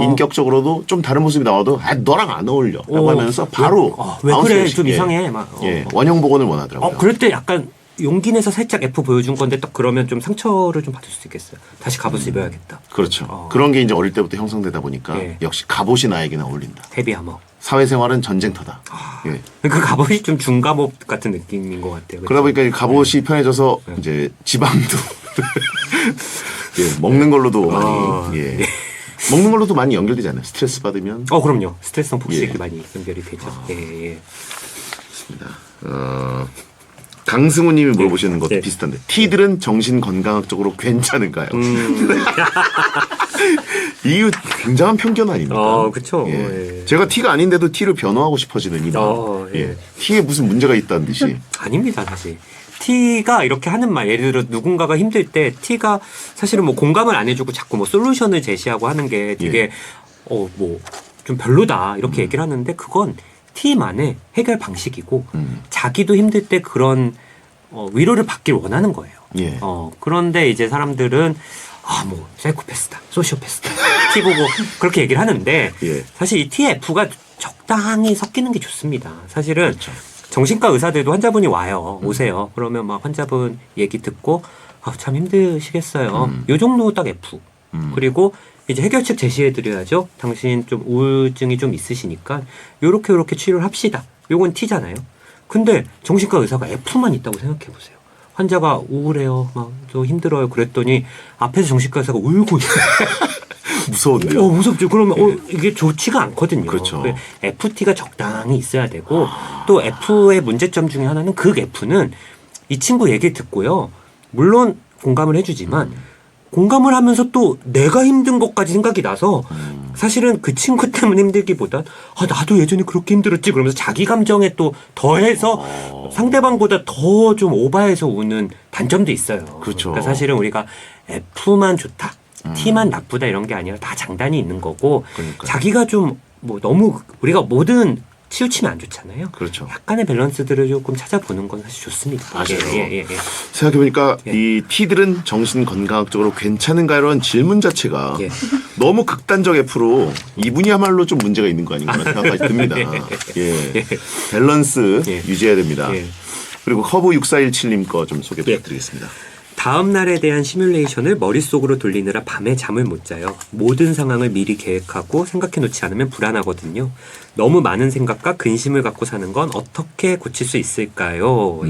인격적으로도 좀 다른 모습이 나와도 너랑 안 어울려라고 하면서 바로 왜 그래 아웃사이드. 좀 예. 이상해 막 원형 복원을 원하더라고요. 그럴 때 약간 용기 내서 살짝 F 보여준 건데 딱 그러면 좀 상처를 좀 받을 수도 있겠어요. 다시 갑옷 입어야겠다. 그렇죠. 그런 게 이제 어릴 때부터 형성되다 보니까 예. 역시 갑옷이 나에게는 어울린다. 헤비하머. 사회생활은 전쟁터다. 예. 그 갑옷이 좀 중갑옷 같은 느낌인 것 같아요. 그쵸? 그러다 보니까 이 갑옷이 편해져서 이제 지방도 예, 먹는 걸로도 많이 예. 먹는 걸로도 많이 연결되지 않아요. 스트레스 받으면. 그럼요. 스트레스성 폭식이 예. 많이 연결이 되죠. 예. 강승우님이 물어보시는 것도 예. 비슷한데 T들은 정신 건강학적으로 괜찮은가요? 이거 굉장한 편견 아닙니까? 그쵸. 예. 예. 제가 T가 아닌데도 T를 변호하고 싶어지는 이 마음. 예. 예. T에 무슨 문제가 있다는 듯이. 아닙니다, 사실. T가 이렇게 하는 말, 예를 들어 누군가가 힘들 때 T가 사실은 뭐 공감을 안 해주고 자꾸 뭐 솔루션을 제시하고 하는 게 되게 뭐 좀 별로다 이렇게 얘기를 하는데 그건 T만의 해결 방식이고 자기도 힘들 때 그런 위로를 받길 원하는 거예요. 예. 그런데 이제 사람들은 뭐 사이코패스다, 소시오패스다 T 보고 그렇게 얘기를 하는데 예. 사실 이 TF가 적당히 섞이는 게 좋습니다. 사실은 그렇죠. 정신과 의사들도 환자분이 와요. 오세요. 그러면 막 환자분 얘기 듣고 참 힘드시겠어요. 요 정도 딱 F. 그리고 이제 해결책 제시해 드려야죠. 당신 좀 우울증이 좀 있으시니까 요렇게 치료를 합시다. 요건 T잖아요. 근데 정신과 의사가 F만 있다고 생각해 보세요. 환자가 우울해요. 막 저 힘들어요. 그랬더니 앞에서 정신과 의사가 울고 있어요. 무서운데요. 무섭죠. 그러면 이게 좋지가 않거든요. 그렇죠. FT가 적당히 있어야 되고 또 F의 문제점 중에 하나는 극 F는 이 친구 얘기 듣고요. 물론 공감을 해주지만 공감을 하면서 또 내가 힘든 것까지 생각이 나서 사실은 그 친구 때문에 힘들기보단 나도 예전에 그렇게 힘들었지 그러면서 자기 감정에 또 더해서 상대방보다 더 좀 오버해서 우는 단점도 있어요. 그렇죠. 그러니까 사실은 우리가 F만 좋다. T만 나쁘다 이런 게 아니라 다 장단이 있는 거고 그러니까요. 자기가 좀 뭐 너무 우리가 뭐든 치우치면 안 좋잖아요. 그렇죠. 약간의 밸런스들을 조금 찾아보는 건 사실 좋습니다. 맞아요. 예. 생각해보니까 예. 이 T들은 정신 건강학적으로 괜찮은가라는 질문 자체가 예. 너무 극단적 F로 이분이야말로 좀 문제가 있는 거 아닌가 생각이 듭니다. 예. 밸런스 예. 유지해야 됩니다. 예. 그리고 커브 6417님 거 좀 소개 부탁드리겠습니다. 다음 날에 대한 시뮬레이션을 머릿속으로 돌리느라 밤에 잠을 못 자요. 모든 상황을 미리 계획하고 생각해 놓지 않으면 불안하거든요. 너무 많은 생각과 근심을 갖고 사는 건 어떻게 고칠 수 있을까요?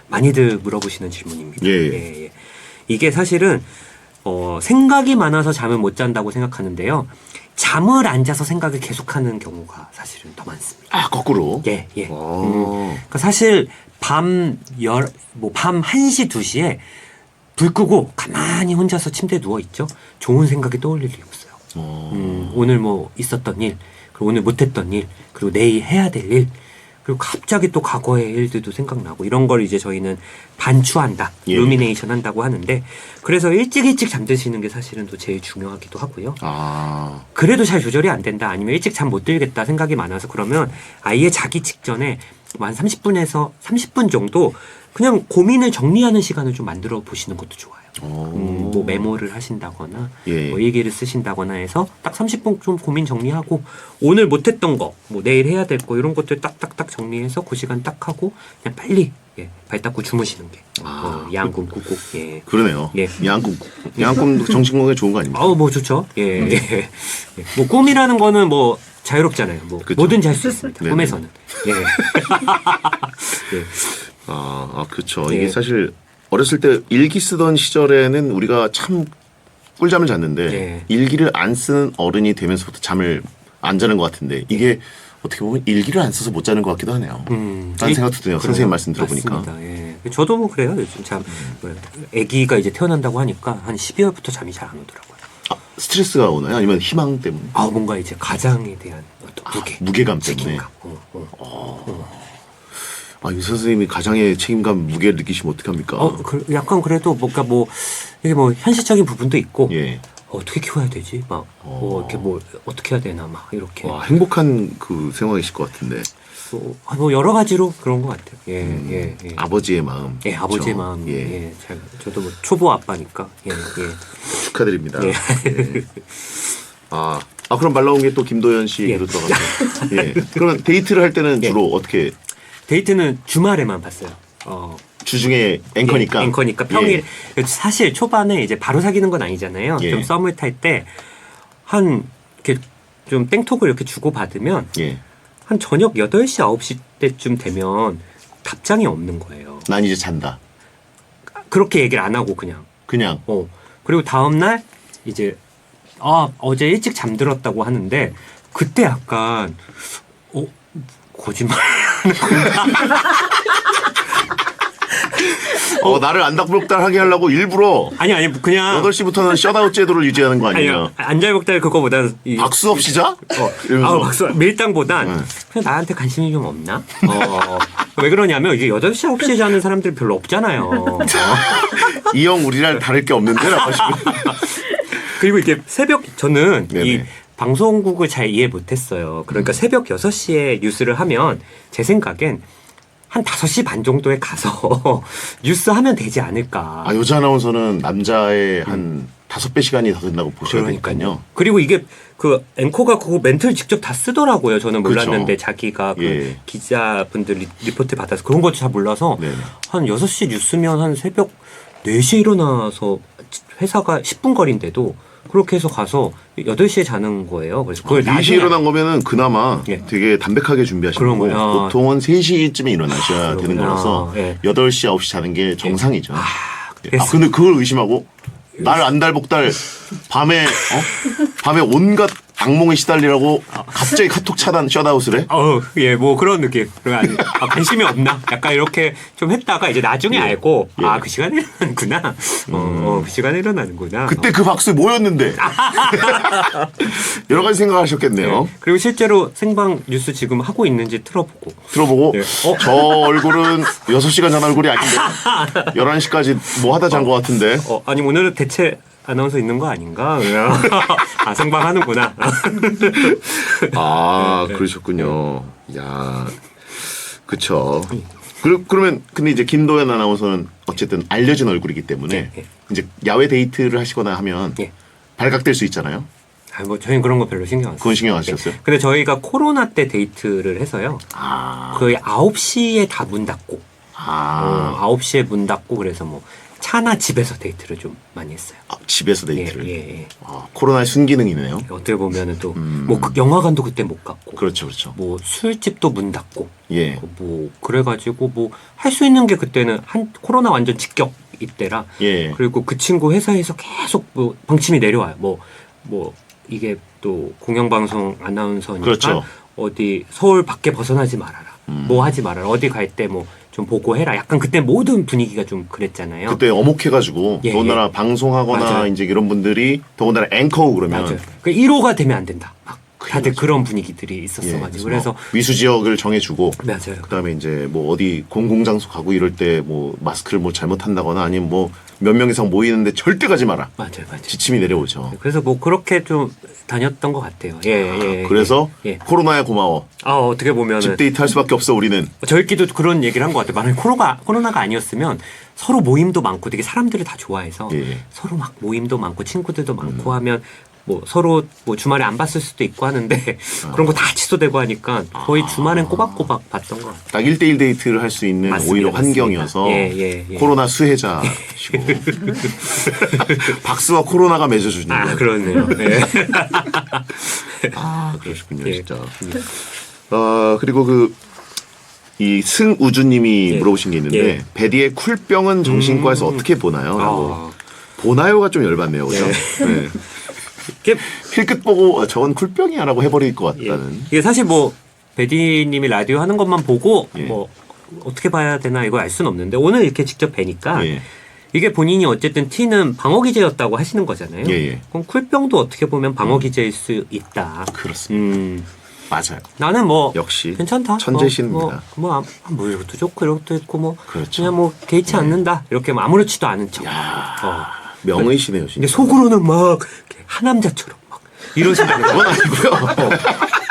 많이들 물어보시는 질문입니다. 예. 이게 사실은 생각이 많아서 잠을 못 잔다고 생각하는데요. 잠을 안 자서 생각을 계속하는 경우가 사실은 더 많습니다. 아, 거꾸로. 예. 오. 그러니까 사실 밤 1시, 2시에 불 끄고 가만히 혼자서 침대에 누워 있죠. 좋은 생각이 떠올릴 리 없어요. 오늘 뭐 있었던 일, 그리고 오늘 못했던 일, 그리고 내일 해야 될 일, 그리고 갑자기 또 과거의 일들도 생각나고 이런 걸 이제 저희는 반추한다, 예. 루미네이션 한다고 하는데 그래서 일찍 잠드시는 게 사실은 또 제일 중요하기도 하고요. 아. 그래도 잘 조절이 안 된다, 아니면 일찍 잠 못 들겠다 생각이 많아서 그러면 아예 자기 직전에 한 30분에서 30분 정도 그냥 고민을 정리하는 시간을 좀 만들어 보시는 것도 좋아요. 뭐 메모를 하신다거나 예. 뭐 일기를 쓰신다거나 해서 딱 30분 좀 고민 정리하고 오늘 못했던 거, 뭐 내일 해야 될 거 이런 것들 딱딱딱 정리해서 그 시간 딱 하고 그냥 빨리 발 닦고 주무시는 게 양꿈 꾹꾹. 그러네요. 예. 양꿈도 정신 건강에 좋은 거 아닙니까? 뭐 좋죠. 뭐 꿈이라는 거는 뭐 자유롭잖아요. 뭐 그쵸. 뭐든지 할 수 있습니다. 네네. 꿈에서는. 그렇죠. 예. 이게 사실 어렸을 때 일기 쓰던 시절에는 우리가 참 꿀잠을 잤는데 예. 일기를 안 쓰는 어른이 되면서부터 잠을 안 자는 것 같은데 이게 어떻게 보면 일기를 안 써서 못 자는 것 같기도 하네요. 라는 생각도 드네요. 선생님 말씀 들어보니까. 맞습니다. 예. 저도 뭐 그래요. 요즘 참 아기가 이제 태어난다고 하니까 한 12월부터 잠이 잘 안 오더라고요. 스트레스가 오나요? 아니면 희망 때문에? 뭔가 이제 가장에 대한 어떤 무게감 때문에. 책임감. 이 선생님이 가장의 책임감, 무게를 느끼시면 어떡합니까? 약간 그래도 뭔가 이게 현실적인 부분도 있고 예. 어떻게 키워야 되지? 이렇게 어떻게 해야 되나 이렇게. 행복한 그 생활이실 것 같은데. 여러 가지로 그런 것 같아요. 예. 아버지의 마음. 예, 아버지의 그렇죠? 마음. 예. 저도 초보 아빠니까. 예. 축하드립니다. 예. 예. 그럼 말 나온 게 또 김도연 씨 얘기로 들어가서. 예. 그러면 데이트를 할 때는 주로 어떻게? 데이트는 주말에만 봤어요. 주중에 앵커니까. 예, 앵커니까 평일. 사실 초반에 이제 바로 사귀는 건 아니잖아요. 예. 좀 썸을 탈 때 이렇게 좀 땡톡을 이렇게 주고 받으면 예. 한 저녁 8시, 9시 때쯤 되면 답장이 없는 거예요. 난 이제 잔다. 그렇게 얘기를 안 하고 그냥. 그리고 다음 날 이제 어제 일찍 잠들었다고 하는데 그때 약간 거짓말 하는 건가? 나를 안달복달하게 하려고 일부러 아니 그냥 8시부터는 셧아웃 제도를 유지하는 거 아니냐. 안달복달 그거보다는 박수 없이 자? 이러면서. 박수 밀당보단 그냥 나한테 관심이 좀 없나? 왜 그러냐면 이게 8시 9시에 자는 사람들이 별로 없잖아요. 이 형 우리랑 다를 게 없는데? 라고 하시고. 그리고 이게 저는 네네. 이 방송국을 잘 이해 못했어요. 그러니까 새벽 6시에 뉴스를 하면 제 생각엔 한 5시 반 정도에 가서 뉴스 하면 되지 않을까. 여자 아나운서는 남자의 한 5배 시간이 더 된다고 보셔야 되니까요. 그리고 이게 그 앵커가 그거 멘트를 직접 다 쓰더라고요. 저는 몰랐는데 그렇죠. 자기가 그 예. 기자분들 리포트 받아서 그런 것도 잘 몰라서 네네. 한 6시 뉴스면 한 새벽 4시에 일어나서 회사가 10분 거리인데도 그렇게 해서 가서 8시에 자는 거예요. 그래서 그걸 4시에 일어난 거면은 그나마 예. 되게 담백하게 준비하시는 그런 거고 거예요. 보통은 3시쯤에 일어나셔야 되는 그러구나. 거라서 예. 8시, 9시 자는 게 정상이죠. 그래서- 근데 그걸 의심하고 날 안달복달 밤에 온갖 악몽에 시달리라고 갑자기 카톡 차단 셧아웃을 해? 뭐 그런 느낌. 관심이 없나? 약간 이렇게 좀 했다가 이제 나중에 알고 예. 그 시간에 일어나는구나. 그 시간에 일어나는구나. 그때 그 박수 뭐였는데? 여러 가지 생각하셨겠네요. 그리고 실제로 생방 뉴스 지금 하고 있는지 틀어보고. 들어보고 예. 저 얼굴은 6시간 잔 얼굴이 아닌데 11시까지 뭐 하다 잔 것 같은데 아니 오늘은 대체 아나운서 있는 거 아닌가? 생방 하는구나. 그러셨군요. 야, 그쵸. 그러면 근데 이제 김도연 아나운서는 어쨌든 알려진 얼굴이기 때문에 예. 이제 야외 데이트를 하시거나 하면 예. 발각될 수 있잖아요. 저희는 그런 거 별로 신경 안 써요. 그건 신경 안 쓰셨어요? 근데 저희가 코로나 때 데이트를 해서요. 거의 9시에 다 문 닫고. 9시에 문 닫고 그래서 차나 집에서 데이트를 좀 많이 했어요. 아, 집에서 데이트를. 예. 아, 코로나의 순기능이네요. 어떻게 보면은 또 뭐 영화관도 그때 못 갔고, 그렇죠, 그렇죠. 뭐 술집도 문 닫고, 예. 뭐 그래가지고 뭐 할 수 있는 게 그때는 한 코로나 완전 직격 이때라. 예. 그리고 그 친구 회사에서 계속 뭐 방침이 내려와요. 뭐 이게 또 공영방송 아나운서니까 그렇죠. 어디 서울 밖에 벗어나지 말아라. 뭐 하지 말아라. 어디 갈 때 뭐 좀 보고해라. 약간 그때 모든 분위기가 좀 그랬잖아요. 그때 어목해가지고 예, 더군다나 방송하거나 맞아요. 이제 이런 분들이 더군다나 앵커고 그러면 맞아요. 그 1호가 되면 안 된다. 막 다들 그렇죠. 그런 분위기들이 예, 있었어가지고 그래서 그래서 위수 지역을 정해주고 맞아요. 그다음에 이제 뭐 어디 공공장소 가고 이럴 때 뭐 마스크를 뭐 잘못한다거나 아니면 뭐 몇 명 이상 모이는데 절대 가지 마라. 맞아요. 지침이 내려오죠. 그래서 뭐 그렇게 좀 다녔던 것 같아요. 예. 그래서 예. 코로나야 고마워. 어떻게 보면은 집 데이트 할 수밖에 없어 우리는. 저희끼리도 그런 얘기를 한 것 같아요. 만약에 코로나가 아니었으면 서로 모임도 많고 되게 사람들을 다 좋아해서 예. 서로 막 모임도 많고 친구들도 많고 하면 뭐 서로 뭐 주말에 안 봤을 수도 있고 하는데 그런 거 다 취소되고 하니까 거의 주말엔 꼬박꼬박 봤던 것 같아요. 딱 1대1 데이트를 할 수 있는 맞습니다, 오히려 맞습니다. 환경이어서 예. 코로나 수혜자시고 박스와 코로나가 맺어주는 아 그러네요. 예. 그러시군요 예. 진짜. 그리고 이 승우주님이 예. 물어보신 게 있는데 예. 베디의 쿨병은 정신과에서 어떻게 보나요? 라고. 보나요가 좀 열받네요, 그죠? 네. 이게 힐끗 보고 저건 쿨병이야라고 해버릴 것 같다는. 이게 사실 뭐 베디님이 라디오 하는 것만 보고 예. 뭐 어떻게 봐야 되나 이거 알 수는 없는데 오늘 이렇게 직접 뵈니까 예. 이게 본인이 어쨌든 T는 방어기제였다고 하시는 거잖아요. 예. 그럼 쿨병도 어떻게 보면 방어기제일 수 있다. 그렇습니다. 맞아요. 나는 뭐 역시 괜찮다. 천재신입니다. 뭐 이것도 좋고 이것도 있고 뭐 그렇죠. 그냥 뭐 개의치 않는다. 이렇게 뭐 아무렇지도 않은 척. 명의시네요, 근데 진짜. 속으로는 막 이렇게 하남자처럼 막 이러신다는 그건 거. 아니고요.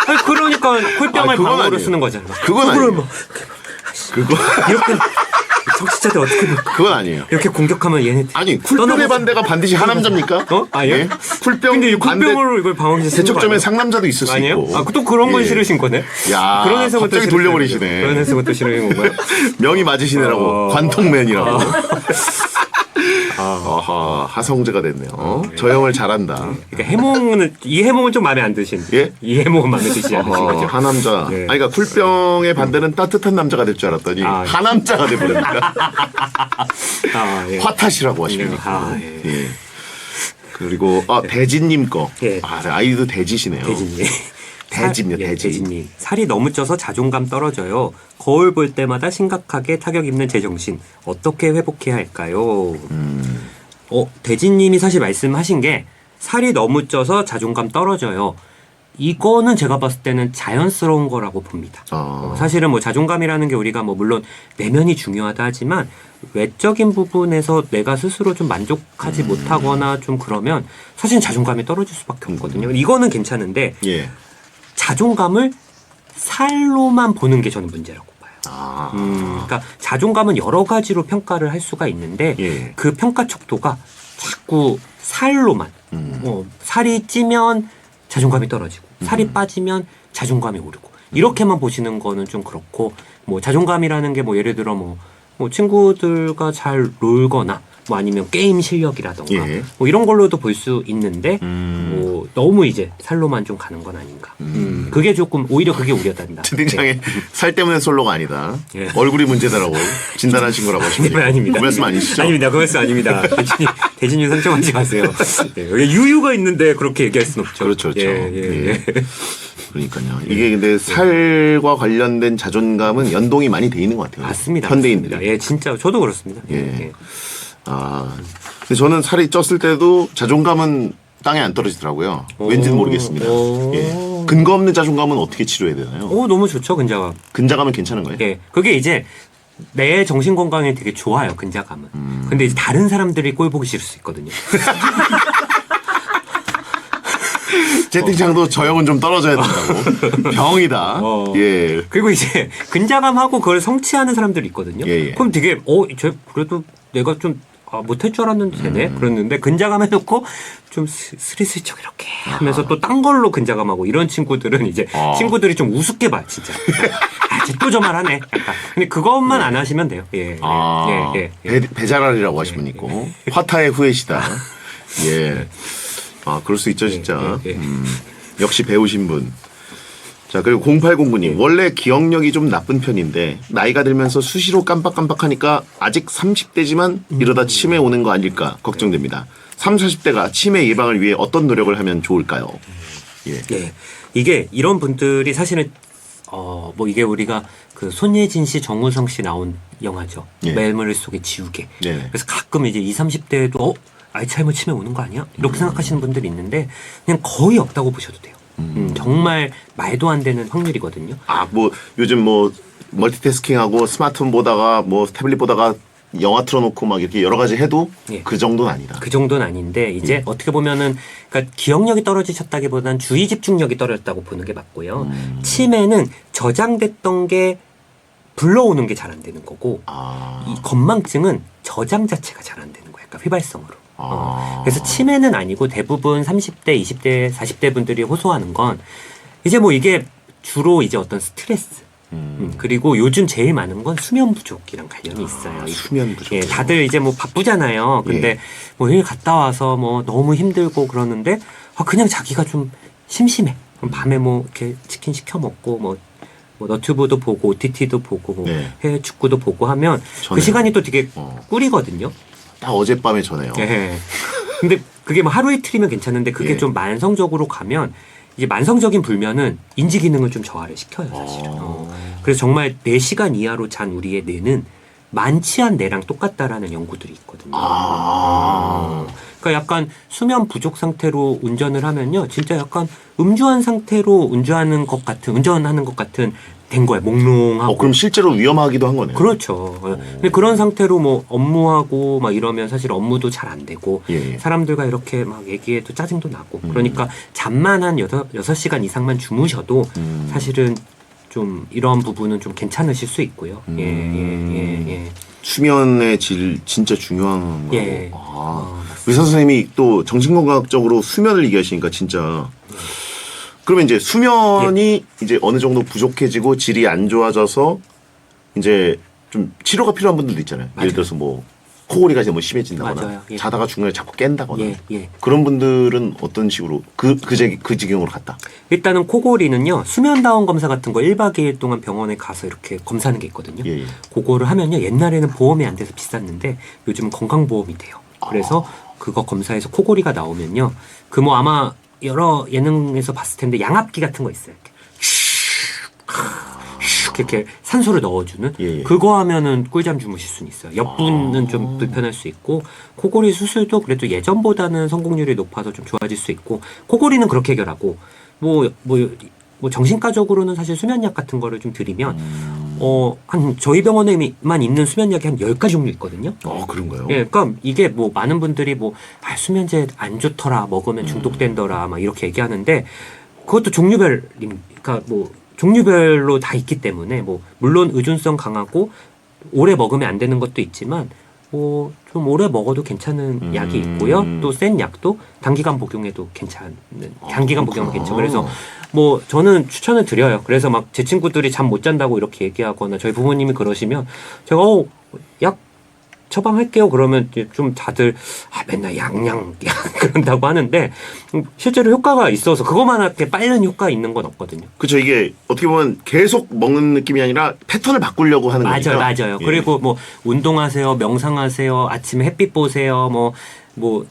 아니, 그러니까 쿨병을 그건 방어로 아니에요. 쓰는 거잖아. 그건 속으로 아니에요. 막 그거 이렇게 정치자들 어떻게 막 그건 아니에요. 이렇게 공격하면 얘네 아니 쿨병의 반대가 반드시 하남자입니까? 아니요? 예? 쿨병 근데 이 반대 쿨병으로 이걸 방어기제 쓰는 거 세척점에 아니에요? 상남자도 있을 수 아니에요? 있고. 또 그런 건 예. 싫으신 거네. 야, 그런 해석은 또 갑자기 싫으신 돌려버리시네. 거죠. 그런 해석은 또 싫으신 건가요? 명이 맞으시네라고. 관통맨이라고. 아. 아하, 하성재가 됐네요. 저 형을 잘한다. 그러니까 이 해몽은 좀 마음에 안 드신. 예? 이 해몽은 마음에 드시지 않으신 거죠? 하남자. 네. 아니, 그러니까 쿨병의 반대는 따뜻한 남자가 될 줄 알았더니 아, 예. 하남자가 돼버렸다. 예. 화탓이라고 하십니까? 예. 그리고 대진님 거. 예. 아이도 대지시네요. 대진님. 대진이요, 대진. 대진님. 살이 너무 쪄서 자존감 떨어져요. 거울 볼 때마다 심각하게 타격 입는 제 정신. 어떻게 회복해야 할까요? 대진님이 사실 말씀하신 게 살이 너무 쪄서 자존감 떨어져요. 이거는 제가 봤을 때는 자연스러운 거라고 봅니다. 사실은 뭐 자존감이라는 게 우리가 뭐 물론 내면이 중요하다 하지만 외적인 부분에서 내가 스스로 좀 만족하지 못하거나 좀 그러면 사실 자존감이 떨어질 수밖에 없거든요. 이거는 괜찮은데 예. 자존감을 살로만 보는 게 저는 문제라고 봐요. 그러니까 자존감은 여러 가지로 평가를 할 수가 있는데 예. 그 평가 척도가 자꾸 살로만 살이 찌면 자존감이 떨어지고 살이 빠지면 자존감이 오르고 이렇게만 보시는 거는 좀 그렇고 뭐 자존감이라는 게 뭐 예를 들어 뭐 친구들과 잘 놀거나 뭐 아니면 게임 실력이라던가 예. 뭐 이런 걸로도 볼 수 있는데 뭐 너무 이제 살로만 좀 가는 건 아닌가. 그게 조금 오히려 그게 우려된다. 채팅창에 살 때문에 솔로가 아니다. 예. 얼굴이 문제다라고 진단하신 거라고 하십니까? 네, 아닙니다. 그 말씀 아니시죠? 아닙니다. 그 말씀 아닙니다. 대진님 상처받지 마세요. 네, 여기 유유가 있는데 그렇게 얘기할 수는 없죠. 그렇죠. 예. 그러니까요. 이게 근데 살과 관련된 자존감은 연동이 많이 돼 있는 것 같아요. 맞습니다. 현대인들이. 맞습니다. 예, 진짜 저도 그렇습니다. 예. 근데 저는 살이 쪘을 때도 자존감은 땅에 안 떨어지더라고요. 왠지는 모르겠습니다. 예. 근거 없는 자존감은 어떻게 치료해야 되나요? 너무 좋죠, 근자감. 근자감은 괜찮은 거예요? 예. 그게 이제 내 정신 건강에 되게 좋아요, 근자감은. 근데 이제 다른 사람들이 꼴 보기 싫을 수 있거든요. 채팅창도 저 형은 좀 떨어져야 된다고. 병이다. 예. 그리고 이제 근자감하고 그걸 성취하는 사람들이 있거든요. 예. 그럼 되게 그래도 내가 좀 못할 줄 알았는데 되네. 그랬는데 근자감 해놓고 좀 스리슬쩍 이렇게 하면서 또 딴 걸로 근자감하고 이런 친구들은 이제 친구들이 좀 우습게 봐요, 진짜. 또 저 말하네. 약간. 근데 그것만 안 하시면 돼요. 예. 배자랄이라고 하신 분 있고 화타의 후예시다. 예. 그럴 수 있죠, 진짜. 역시 배우신 분. 자, 그리고 0809님. 원래 기억력이 좀 나쁜 편인데 나이가 들면서 수시로 깜빡깜빡하니까 아직 30대지만 이러다 치매 오는 거 아닐까 걱정됩니다. 30, 40대가 치매 예방을 위해 어떤 노력을 하면 좋을까요? 예. 이게 이런 분들이 사실은 뭐 이게 우리가 그 손예진 씨, 정우성 씨 나온 영화죠. 예. 매일머리 속의 지우개. 네. 그래서 가끔 이제 20, 30대에도 알츠하이머 치매 오는 거 아니야? 이렇게 생각하시는 분들이 있는데 그냥 거의 없다고 보셔도 돼요. 정말 말도 안 되는 확률이거든요. 뭐 요즘 뭐 멀티태스킹하고 스마트폰 보다가 뭐 태블릿 보다가 영화 틀어놓고 막 이렇게 여러 가지 해도 예. 그 정도는 아니다. 그 정도는 아닌데 이제 어떻게 보면은 그러니까 기억력이 떨어지셨다기보다는 주의 집중력이 떨어졌다고 보는 게 맞고요. 치매는 저장됐던 게 불러오는 게 잘 안 되는 거고 이 건망증은 저장 자체가 잘 안 되는 거예요. 그러니까 휘발성으로. 그래서 치매는 아니고 대부분 30대, 20대, 40대 분들이 호소하는 건 이제 뭐 이게 주로 이제 어떤 스트레스 그리고 요즘 제일 많은 건 수면 부족이랑 관련이 있어요. 수면 부족. 예, 다들 이제 뭐 바쁘잖아요. 근데 예. 뭐 일 갔다 와서 뭐 너무 힘들고 그러는데 그냥 자기가 좀 심심해. 그럼 밤에 뭐 이렇게 치킨 시켜 먹고 뭐 너튜브도 보고 OTT도 보고 뭐 네. 해외 축구도 보고 하면 전혀요. 그 시간이 또 되게 꿀이거든요. 딱 어젯밤에 전해요. 예. 근데 그게 뭐 하루 이틀이면 괜찮은데 그게 예. 좀 만성적으로 가면 이게 만성적인 불면은 인지 기능을 좀 저하를 시켜요, 사실은. 그래서 정말 4시간 이하로 잔 우리의 뇌는 만취한 뇌랑 똑같다라는 연구들이 있거든요. 그러니까 약간 수면 부족 상태로 운전을 하면요, 진짜 약간 음주한 상태로 운전하는 것 같은 된 거예요. 몽롱하고. 그럼 실제로 위험하기도 한 거네요. 그렇죠. 근데 그런 상태로 뭐 업무하고 막 이러면 사실 업무도 잘 안 되고 예. 사람들과 이렇게 막 얘기해도 짜증도 나고 그러니까 잠만 한 6시간 이상만 주무셔도 사실은 좀 이런 부분은 좀 괜찮으실 수 있고요. 예. 수면의 질 진짜 중요한 거고. 예. 의사 선생님이 또 정신건강학적으로 수면을 얘기하시니까 진짜. 그러면 이제 수면이 이제 어느 정도 부족해지고 질이 안 좋아져서 이제 좀 치료가 필요한 분들도 있잖아요. 맞아요. 예를 들어서 뭐 코골이가 이제 뭐 심해진다거나 맞아요. 예. 자다가 중간에 자꾸 깬다거나 예. 그런 분들은 어떤 식으로 그 지경으로 갔다. 일단은 코골이는요, 수면다운 검사 같은 거 1박 2일 동안 병원에 가서 이렇게 검사하는 게 있거든요. 예. 그거를 하면요, 옛날에는 보험이 안 돼서 비쌌는데 요즘은 건강보험이 돼요. 그래서 그거 검사해서 코골이가 나오면요, 그 뭐 아마 여러 예능에서 봤을 텐데 양압기 같은 거 있어요. 이렇게 산소를 넣어주는 예. 그거 하면은 꿀잠 주무실 수는 있어요. 옆분은 좀 불편할 수 있고 코골이 수술도 그래도 예전보다는 성공률이 높아서 좀 좋아질 수 있고 코골이는 그렇게 해결하고 뭐 정신과적으로는 사실 수면약 같은 거를 좀 드리면 한 저희 병원에만 있는 수면약이 한 10가지 종류 있거든요. 그런가요? 예, 그러니까 이게 뭐 많은 분들이 뭐 수면제 안 좋더라, 먹으면 중독된더라 막 이렇게 얘기하는데 그것도 그러니까 뭐 종류별로 다 있기 때문에 뭐 물론 의존성 강하고 오래 먹으면 안 되는 것도 있지만 뭐 좀 오래 먹어도 괜찮은 약이 있고요. 또 센 약도 단기간 복용해도 괜찮은 장기간 복용은 괜찮고 그래서 뭐 저는 추천을 드려요. 그래서 막 제 친구들이 잠 못 잔다고 이렇게 얘기하거나 저희 부모님이 그러시면 제가 약 처방할게요. 그러면 이제 좀 다들 맨날 양양 그런다고 하는데 실제로 효과가 있어서 그것만 이렇게 빠른 효과 있는 건 없거든요. 그렇죠. 이게 어떻게 보면 계속 먹는 느낌이 아니라 패턴을 바꾸려고 하는 거니까. 맞아요. 예. 그리고 뭐 운동하세요, 명상하세요, 아침에 햇빛 보세요, 뭐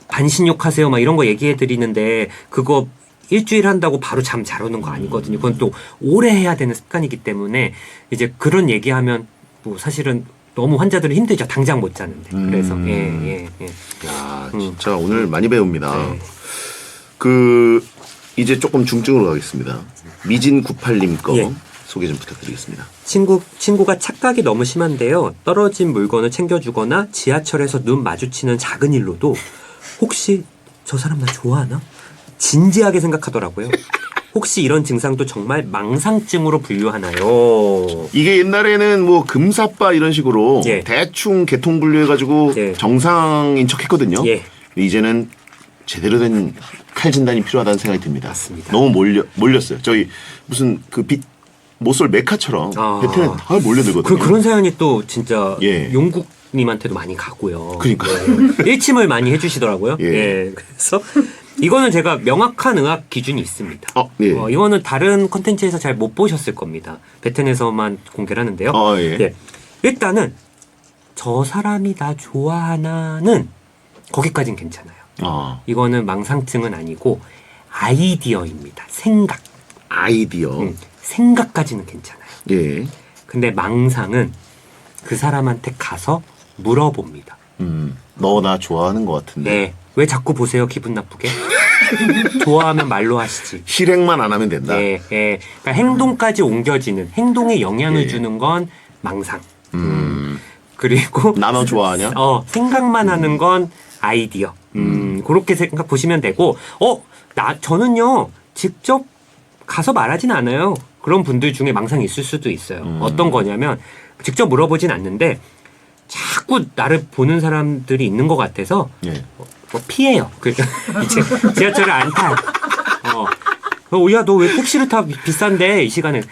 반신욕하세요, 막 이런 거 얘기해 드리는데 그거 일주일 한다고 바로 잠 잘 오는 거 아니거든요. 그건 또 오래 해야 되는 습관이기 때문에 이제 그런 얘기하면 뭐 사실은 너무 환자들은 힘들죠. 당장 못 자는데. 그래서 예. 야, 진짜 오늘 많이 배웁니다. 네. 이제 조금 중증으로 가겠습니다. 미진98님 거 예. 소개 좀 부탁드리겠습니다. 친구가 착각이 너무 심한데요. 떨어진 물건을 챙겨주거나 지하철에서 눈 마주치는 작은 일로도 혹시 저 사람 나 좋아하나? 진지하게 생각하더라고요. 혹시 이런 증상도 정말 망상증으로 분류하나요? 이게 옛날에는 뭐 금사빠 이런 식으로 예. 대충 계통 분류해가지고 예. 정상인 척했거든요. 예. 이제는 제대로 된 칼 진단이 필요하다는 생각이 듭니다. 맞습니다. 너무 몰렸어요. 저희 무슨 그 모쏠 메카처럼 아. 베트남에 다 몰려들거든요. 그런 사연이 또 진짜 예. 용국님한테도 많이 가고요. 그러니까요. 일침을 많이 해주시더라고요. 예. 예. 그래서 이거는 제가 명확한 의학 기준이 있습니다. 예. 이거는 다른 컨텐츠에서 잘 못 보셨을 겁니다. 베텐에서만 공개를 하는데요. 예. 일단은 저 사람이 나 좋아하나는 거기까진 괜찮아요. 이거는 망상증은 아니고 아이디어입니다. 생각. 아이디어. 생각까지는 괜찮아요. 예. 근데 망상은 그 사람한테 가서 물어봅니다. 너 나 좋아하는 것 같은데. 네. 왜 자꾸 보세요? 기분 나쁘게? 좋아하면 말로 하시지. 실행만 안 하면 된다. 예, 예. 그러니까 행동까지 옮겨지는, 행동에 영향을 예. 주는 건 망상. 그리고 나 너 좋아하냐? 생각만 하는 건 아이디어. 그렇게 생각 보시면 되고, 저는요, 직접 가서 말하진 않아요. 그런 분들 중에 망상이 있을 수도 있어요. 어떤 거냐면, 직접 물어보진 않는데, 자꾸 나를 보는 사람들이 있는 것 같아서, 예. 피해요. 이제 지하철을 안 타요. 야, 너 왜 택시를 타? 비싼데, 이 시간에.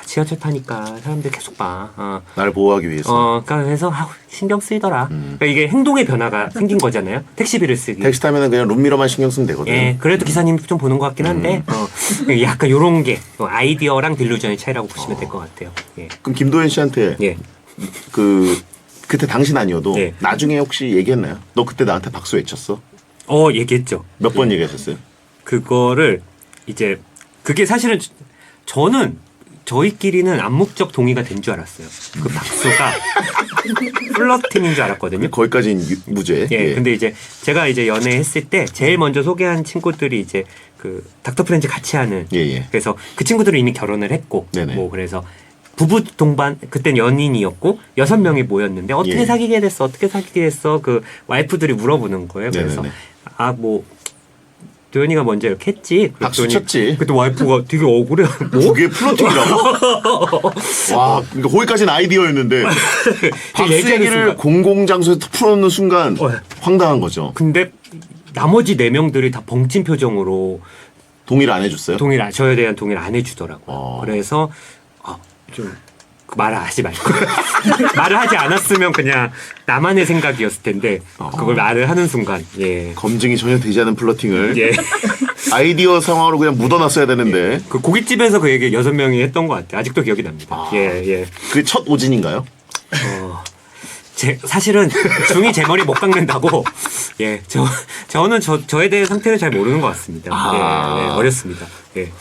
지하철 타니까 사람들 계속 봐. 나를 보호하기 위해서. 그러니까 그래서 신경 쓰이더라. 그러니까 이게 행동의 변화가 생긴 거잖아요. 택시비를 쓰기. 택시 타면은 그냥 룸미러만 신경 쓰면 되거든. 예, 그래도 기사님 좀 보는 것 같긴 한데, 약간 요런 게 아이디어랑 딜루전의 차이라고 보시면 될 것 같아요. 예. 그럼 김도현 씨한테 예. 그때 당신 아니어도 예. 나중에 혹시 얘기했나요? 너 그때 나한테 박수 외쳤어? 얘기했죠. 몇 번 얘기하셨어요? 그거를 이제 그게 사실은 저는 저희끼리는 암묵적 동의가 된 줄 알았어요. 그 박수가 플러팅인 줄 알았거든요. 거기까지는 무죄. 예, 근데 이제 제가 이제 연애했을 때 제일 먼저 소개한 친구들이 이제 그 닥터 프렌즈 같이 하는. 예. 그래서 그 친구들은 이미 결혼을 했고, 네네. 뭐 그래서 부부 동반 그땐 연인이었고 6명이 모였는데 어떻게 예. 사귀게 됐어? 어떻게 사귀게 됐어? 그 와이프들이 물어보는 거예요. 그래서 네네네. 도현이가 먼저 이렇게 했지. 박수 쳤지. 그때 와이프가 되게 억울해. 뭐? 그게 플러팅이라고? 와, 그러니까 거기까지는 아이디어였는데 박수 얘기하는 얘기를 순간. 공공장소에서 풀어놓는 순간 황당한 거죠. 근데 나머지 4명들이 다 벙찐 표정으로 동의를 안 해줬어요? 저에 대한 동의를 안 해주더라고요. 그래서 좀 말을 하지 말고 말을 하지 않았으면 그냥 나만의 생각이었을 텐데 그걸 말을 하는 순간 검증이 전혀 되지 않은 플러팅을 예. 아이디어 상황으로 그냥 묻어놨어야 되는데 그 고깃집에서 그 얘기 6명이 했던 것 같아요. 아직도 기억이 납니다. 예. 그게 첫 오진인가요? 사실은 중이 제 머리 못 깎는다고 저는 저에 대해 상태를 잘 모르는 것 같습니다. 예, 어렸습니다. 예.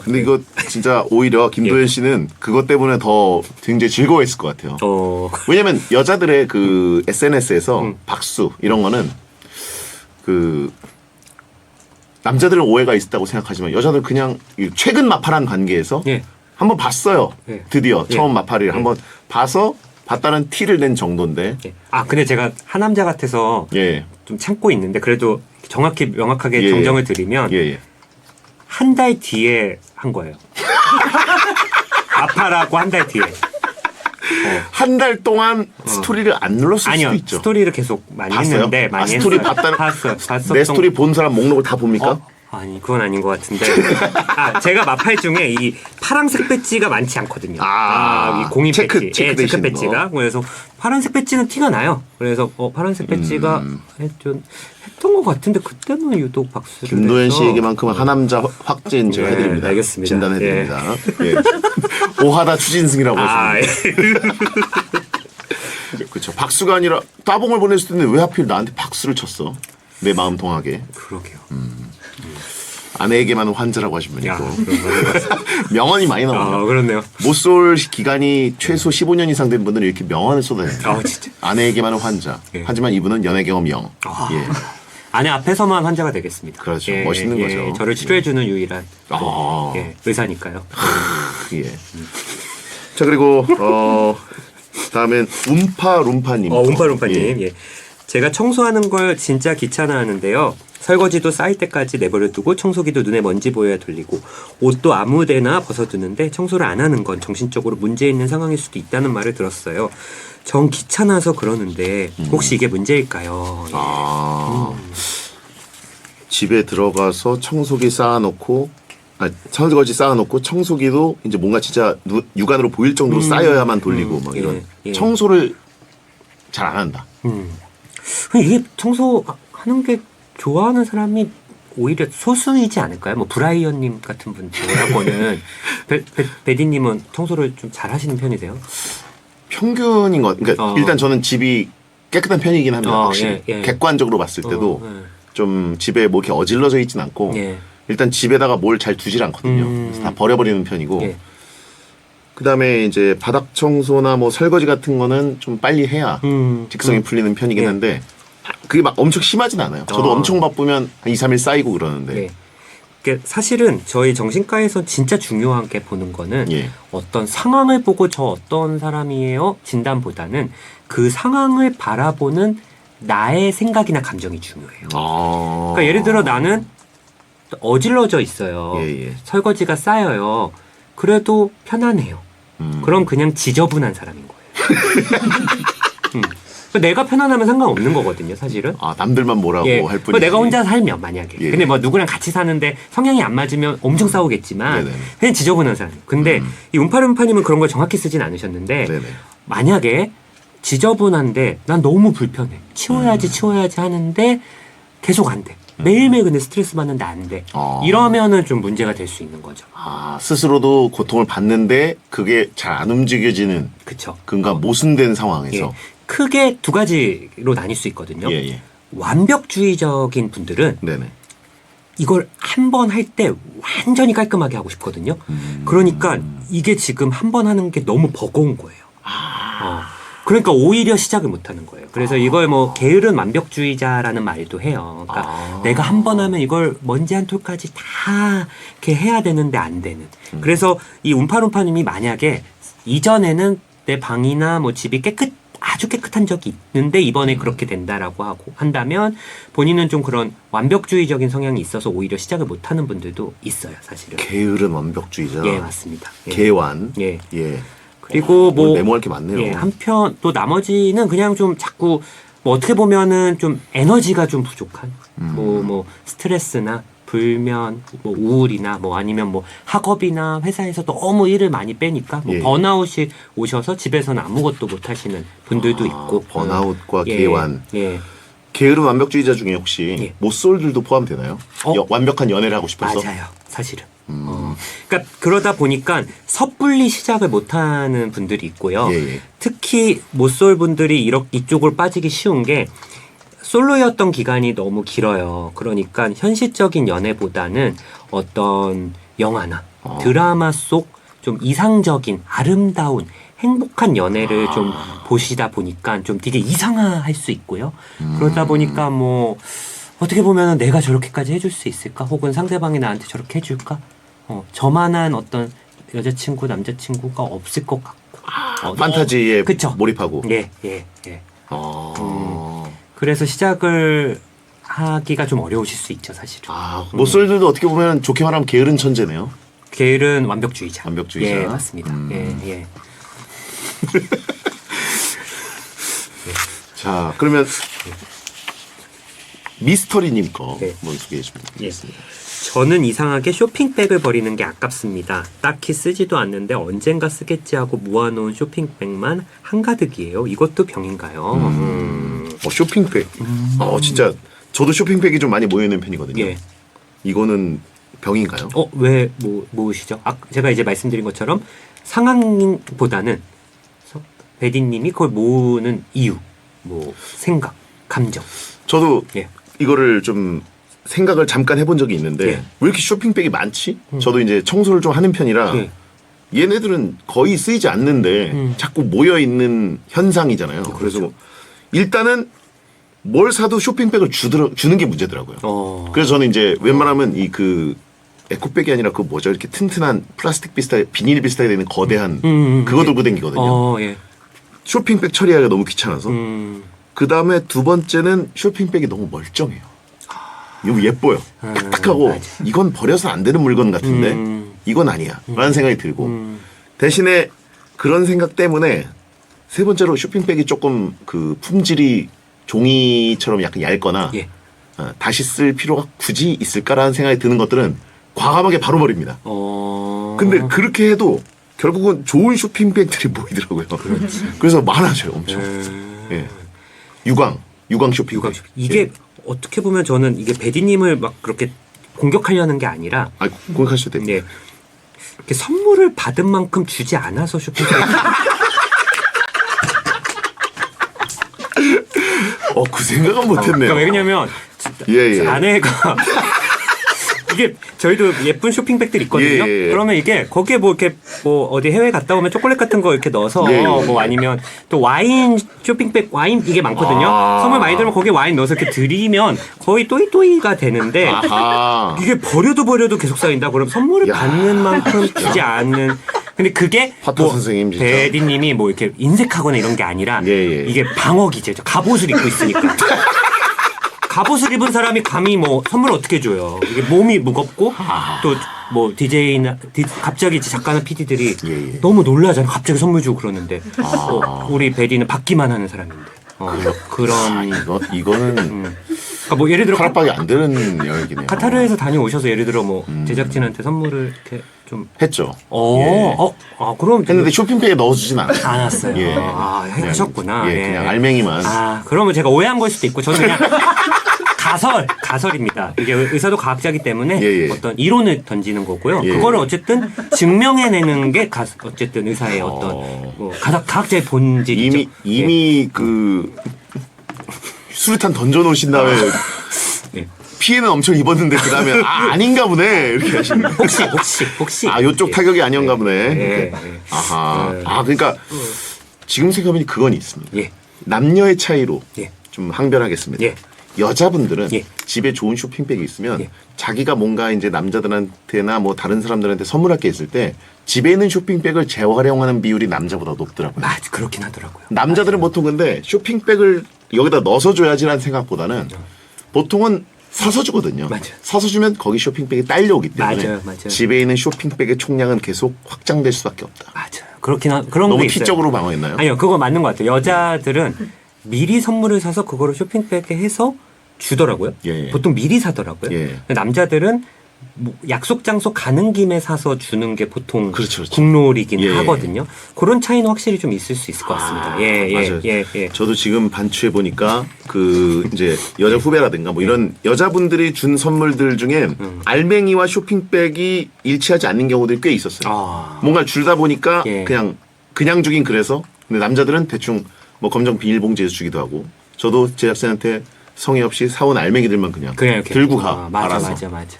근데 이거 진짜 오히려 김도현 씨는 그것 때문에 더 굉장히 즐거워했을 것 같아요. 왜냐면 여자들의 그 SNS에서 박수 이런 거는 그 남자들은 오해가 있었다고 생각하지만 여자들 그냥 최근 마팔한 관계에서 예. 한번 봤어요. 예. 드디어 예. 처음 마팔이를 한번 봤다는 티를 낸 정도인데. 예. 근데 제가 하남자 같아서 예. 좀 참고 있는데 그래도 정확히 명확하게 정정을 드리면 예. 한 달 뒤에 한 거예요. 아파라고 한 달 뒤에. 한 달 동안 스토리를 안 눌렀을 아니요. 수도 있죠. 스토리를 계속 많이 봤어요? 했는데 많이 스토리 했어요. 봤어요. 봤었던 내 스토리 본 사람 목록을 다 봅니까? 아니 그건 아닌 것 같은데 제가 마팔 중에 이 파란색 배지가 많지 않거든요. 이 공인 체크 배지, 되시는 배지가 그래서 파란색 배지는 티가 나요. 그래서 파란색 배지가 좀 했던 것 같은데 그때는 유독 박수를 김도현 해서. 씨에게만큼은 하남자 확진 제가 예, 해드립니다. 알겠습니다. 진단해드립니다. 예. 오하다 추진승이라고 하시면 그렇죠. 박수가 아니라 따봉을 보냈을 텐데 왜 하필 나한테 박수를 쳤어? 내 마음 동하게. 그러게요. 아내에게만 환자라고 하시면 야, 있고 명언이 많이 나오네요. 그렇네요. 못쏠 기간이 최소 15년 이상 된 분들은 이렇게 명언을 쏟아내요. 진짜. 아내에게만 환자. 예. 하지만 이분은 연애 경험 0. 예. 아내 앞에서만 환자가 되겠습니다. 그렇죠. 멋있는 거죠. 저를 치료해주는 유일한 아. 의사니까요. 예. 자 그리고 다음엔 움파룸파님. 움파룸파님. 예. 제가 청소하는 걸 진짜 귀찮아하는데요. 설거지도 쌓일 때까지 내버려두고 청소기도 눈에 먼지 보여야 돌리고 옷도 아무데나 벗어두는데 청소를 안 하는 건 정신적으로 문제 있는 상황일 수도 있다는 말을 들었어요. 정 귀찮아서 그러는데 혹시 이게 문제일까요? 집에 들어가서 청소기 쌓아놓고 설거지 쌓아놓고 청소기도 이제 뭔가 진짜 육안으로 보일 정도로 쌓여야만 돌리고 막 이런 예. 청소를 잘 안 한다. 이게 청소하는 게 좋아하는 사람이 오히려 소수이지 않을까요? 뭐 브라이언님 같은 분들하고는 베디님은 청소를 좀 잘하시는 편이세요? 평균인 것. 그러니까 일단 저는 집이 깨끗한 편이긴 합니다. 확실히 예. 객관적으로 봤을 때도 좀 집에 뭐 이렇게 어질러져 있진 않고 예. 일단 집에다가 뭘 잘 두질 않거든요. 그래서 다 버려버리는 편이고. 예. 그다음에 이제 바닥 청소나 뭐 설거지 같은 거는 좀 빨리 해야 직성이 풀리는 편이긴 예. 한데 그게 막 엄청 심하진 않아요. 저도 엄청 바쁘면 한 2, 3일 쌓이고 그러는데. 예. 그러니까 사실은 저희 정신과에서 진짜 중요한 게 보는 거는 예. 어떤 상황을 보고 저 어떤 사람이에요 진단보다는 그 상황을 바라보는 나의 생각이나 감정이 중요해요. 그러니까 예를 들어 나는 어질러져 있어요. 예. 설거지가 쌓여요. 그래도 편안해요. 그럼 그냥 지저분한 사람인 거예요. 내가 편안하면 상관없는 거거든요, 사실은. 남들만 뭐라고 예. 할 뿐이지. 내가 혼자 살면 만약에. 예. 근데 뭐 누구랑 같이 사는데 성향이 안 맞으면 엄청 싸우겠지만 네네. 그냥 지저분한 사람. 근데 이 운파룸파님은 그런 걸 정확히 쓰진 않으셨는데 네네. 만약에 지저분한데 난 너무 불편해. 치워야지 하는데 계속 안 돼. 매일매일 근데 스트레스 받는데 안 돼. 이러면은 좀 문제가 될 수 있는 거죠. 스스로도 고통을 받는데 그게 잘 안 움직여지는 그쵸. 그러니까 모순된 상황에서 예. 크게 두 가지로 나뉠 수 있거든요. 예. 완벽주의적인 분들은 네네. 이걸 한 번 할 때 완전히 깔끔하게 하고 싶거든요. 그러니까 이게 지금 한 번 하는 게 너무 버거운 거예요. 그러니까 오히려 시작을 못 하는 거예요. 그래서 이걸 뭐 게으른 완벽주의자라는 말도 해요. 그러니까 내가 한 번 하면 이걸 먼지 한 톨까지 다 이렇게 해야 되는데 안 되는. 그래서 이 운파룸파님이 만약에 이전에는 내 방이나 뭐 집이 아주 깨끗한 적이 있는데 이번에 그렇게 된다라고 하고 한다면 본인은 좀 그런 완벽주의적인 성향이 있어서 오히려 시작을 못하는 분들도 있어요, 사실은. 게으른 완벽주의자. 예, 맞습니다. 예. 개완. 예. 예. 그리고 뭐 메모할 게 많네요. 예, 한편 또 나머지는 그냥 좀 자꾸 뭐 어떻게 보면은 좀 에너지가 좀 부족한 뭐 스트레스나 불면 뭐 우울이나 뭐 아니면 뭐 학업이나 회사에서 너무 일을 많이 빼니까 뭐 예. 번아웃이 오셔서 집에서는 아무것도 못 하시는 분들도 있고 번아웃과 예, 개완. 예. 게으른 완벽주의자 중에 혹시 예. 모쏠들도 포함되나요? 완벽한 연애를 하고 싶어서? 맞아요. 사실은. 그러니까 그러다 보니까 섣불리 시작을 못하는 분들이 있고요. 예. 특히 모쏠 분들이 이쪽으로 빠지기 쉬운 게 솔로였던 기간이 너무 길어요. 그러니까 현실적인 연애보다는 어떤 영화나 드라마 속 좀 이상적인 아름다운 행복한 연애를 좀 보시다 보니까 좀 되게 이상할 수 있고요. 그러다 보니까 뭐 어떻게 보면 내가 저렇게까지 해줄 수 있을까? 혹은 상대방이 나한테 저렇게 해줄까? 저만한 어떤 여자친구, 남자친구가 없을 것 같고. 판타지에 그쵸? 몰입하고. 예. 그래서 시작을 하기가 좀 어려우실 수 있죠, 사실은. 모쏠들도 어떻게 보면 좋게 말하면 게으른 천재네요. 게으른 완벽주의자. 완벽주의자. 예, 맞습니다. 예. 자, 그러면 미스터리님 거 네. 한번 소개해 주시면 되겠습니다. 저는 이상하게 쇼핑백을 버리는 게 아깝습니다. 딱히 쓰지도 않는데 언젠가 쓰겠지 하고 모아놓은 쇼핑백만 한가득이에요. 이것도 병인가요? 쇼핑백. 진짜 저도 쇼핑백이 좀 많이 모여 있는 편이거든요. 예. 이거는 병인가요? 왜 모으시죠? 제가 이제 말씀드린 것처럼 상황보다는 베디님이 그걸 모으는 이유, 뭐 생각, 감정. 저도 예. 이거를 좀 생각을 잠깐 해본 적이 있는데 예. 왜 이렇게 쇼핑백이 많지? 저도 이제 청소를 좀 하는 편이라 예. 얘네들은 거의 쓰이지 않는데 자꾸 모여 있는 현상이잖아요. 그래서 일단은 뭘 사도 쇼핑백을 주는 게 문제더라고요. 그래서 저는 이제 웬만하면 이 에코백이 아니라 그 뭐죠? 이렇게 튼튼한 플라스틱 비슷하게 비닐 비슷하게 되는 거대한 그거 들고 다니거든요. 예. 쇼핑백 처리하기가 너무 귀찮아서. 그 다음에 두 번째는 쇼핑백이 너무 멀쩡해요. 이거 예뻐요. 딱딱하고 맞아. 이건 버려서 안 되는 물건 같은데 이건 아니야. 라는 생각이 들고 대신에 그런 생각 때문에 세 번째로 쇼핑백이 조금 그 품질이 종이처럼 약간 얇거나 예. 다시 쓸 필요가 굳이 있을까라는 생각이 드는 것들은 과감하게 바로 버립니다. 근데 그렇게 해도 결국은 좋은 쇼핑백들이 보이더라고요. 그래서 많아져요, 엄청. 예. 유광 쇼핑백. 유광 쇼핑. 이게 어떻게 보면 저는 이게 베디님을 막 그렇게 공격하려는 게 아니라 아, 공격하셔도 됩니다. 네. 이렇게 선물을 받은 만큼 주지 않아서 쇼핑백. 그 생각은 못했네요. 그러니까 왜냐면 예. 아내가 이게 저희도 예쁜 쇼핑백들 있거든요. 예. 그러면 이게 거기에 뭐 이렇게 뭐 어디 해외 갔다 오면 초콜릿 같은 거 이렇게 넣어서 예. 뭐 아니면 또 와인 쇼핑백 와인 이게 많거든요. 선물 많이 들면 거기에 와인 넣어서 이렇게 드리면 거의 또이또이가 되는데 아하. 이게 버려도 계속 쌓인다. 그럼 선물을 야. 받는 만큼 주지 않는. 근데 그게 화토 선생님 진짜. 베디님이 뭐 이렇게 인색하거나 이런 게 아니라 예. 이게 방어 기제죠. 갑옷을 입고 있으니까. 갑옷을 입은 사람이 감히 뭐 선물 어떻게 줘요? 이게 몸이 무겁고 또 뭐 DJ나 갑자기 작가나 PD들이 예. 너무 놀라잖아요. 갑자기 선물 주고 그러는데 우리 베디는 받기만 하는 사람인데 그런 이거는 그러니까 뭐 예를 들어 하나밖에 안 되는 영역이네요. 카타르에서 다녀오셔서 예를 들어 뭐 제작진한테 선물을 이렇게 좀 했죠. 그럼 했는데 쇼핑백에 넣어주진 않아요. 안 왔어요. 예. 하셨구나. 그냥 알맹이만. 그러면 제가 오해한 걸 수도 있고 저는 그냥 가설입니다. 이게 의사도 과학자이기 때문에 예. 어떤 이론을 던지는 거고요. 예. 그거를 어쨌든 증명해내는 게 어쨌든 의사의 어떤 뭐 과학자의 본질이죠. 이미 그 수류탄 던져놓으신 다음에 예. 피해는 엄청 입었는데 그 다음에 아닌가 보네 이렇게 하시는 거예요. 혹시 요쪽 예. 타격이 아니었가 보네. 예. 아하. 그러니까 지금 생각해보니 그건 있습니다. 예. 남녀의 차이로 예. 좀 항변하겠습니다. 예. 여자분들은 예. 집에 좋은 쇼핑백이 있으면 예. 자기가 뭔가 이제 남자들한테나 뭐 다른 사람들한테 선물할 게 있을 때 집에 있는 쇼핑백을 재활용하는 비율이 남자보다 높더라고요. 맞아, 그렇긴 하더라고요. 남자들은 보통 근데 쇼핑백을 여기다 넣어서 줘야지라는 생각보다는 보통은 사서 주거든요. 맞아. 사서 주면 거기 쇼핑백이 딸려오기 때문에 맞아요. 집에 있는 쇼핑백의 총량은 계속 확장될 수밖에 없다. 맞아. 그런 너무 게 있어요. 티적으로 방어했나요? 아니요, 그거 맞는 것 같아요. 여자들은 미리 선물을 사서 그거를 쇼핑백에 해서 주더라고요. 예. 보통 미리 사더라고요. 예. 근데 남자들은 뭐 약속 장소 가는 김에 사서 주는 게 보통 그렇죠. 국룰이긴 예. 하거든요. 그런 차이는 확실히 좀 있을 수 있을 것 같습니다. 맞아요. 예. 저도 지금 반추해 보니까 그 이제 여자 후배라든가 뭐 이런 여자분들이 준 선물들 중에 알맹이와 쇼핑백이 일치하지 않는 경우들이 꽤 있었어요. 뭔가 줄다 보니까 예. 그냥 주긴 그래서 근데 남자들은 대충 뭐 검정 비닐봉지에서 주기도 하고 저도 제작진한테 성의 없이 사온 알맹이들만 그냥 이렇게 들고 가. 알아서. 맞아.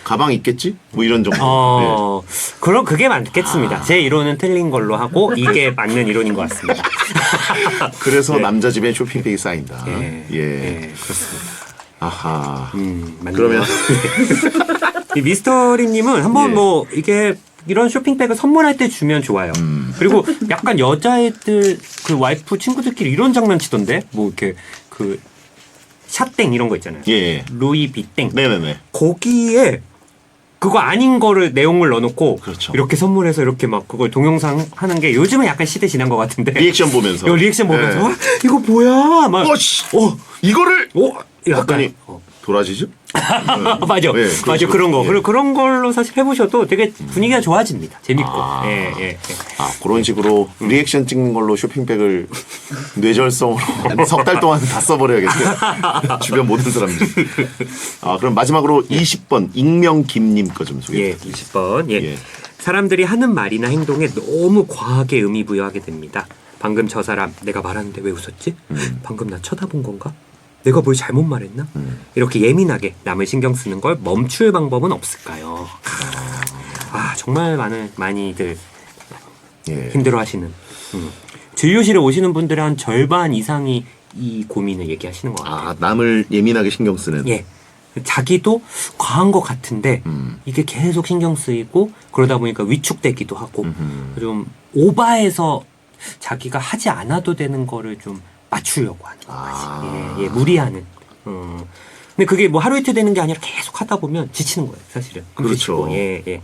가방 있겠지? 뭐 이런 정도. 그럼 그게 맞겠습니다. 제 이론은 틀린 걸로 하고 이게 맞는 이론인 것 같습니다. 그래서 남자 집에 쇼핑백이 쌓인다. 예, 그렇습니다. 아하. 맞네요. 그러면 이 미스터리님은 한번 예. 뭐 이게 이런 쇼핑백을 선물할 때 주면 좋아요. 그리고 약간 여자애들 그 와이프 친구들끼리 이런 장난치던데 뭐 이렇게 그 샷땡 이런 거 있잖아요. 예. 루이비땡. 네네네. 거기에 그거 아닌 거를 내용을 넣어놓고 그렇죠. 이렇게 선물해서 이렇게 막 그걸 동영상 하는 게 요즘은 약간 시대 지난 것 같은데 리액션 보면서. 이거 리액션 보면서 예. 와, 이거 뭐야 막 이거를 약간 봤더니 도라지죠? 맞아. 예, 맞아. 그런 거. 예. 그리고 그런 걸로 사실 해보셔도 되게 분위기가 좋아집니다. 재밌고. 예. 그런 식으로 리액션 찍는 걸로 쇼핑백을 뇌절성으로 석 달 동안 다 써버려야겠어요. 주변 모든 사람들. 그럼 마지막으로 20번 익명 김님 거 좀 소개해 예, 20번. 예. 예. 사람들이 하는 말이나 행동에 너무 과하게 의미 부여하게 됩니다. 방금 저 사람 내가 말하는데 왜 웃었지? 방금 나 쳐다본 건가? 내가 뭘 잘못 말했나? 이렇게 예민하게 남을 신경 쓰는 걸 멈출 방법은 없을까요? 정말 많이들 예. 힘들어하시는. 진료실에 오시는 분들의 한 절반 이상이 이 고민을 얘기하시는 것 같아요. 남을 예민하게 신경 쓰는. 예. 자기도 과한 것 같은데 이게 계속 신경 쓰이고 그러다 보니까 위축되기도 하고 좀 오바해서 자기가 하지 않아도 되는 거를 좀 맞추려고 하는 거지. 무리하는. 근데 그게 뭐 하루 이틀 되는 게 아니라 계속 하다 보면 지치는 거예요, 사실은. 그렇죠. 예, 예.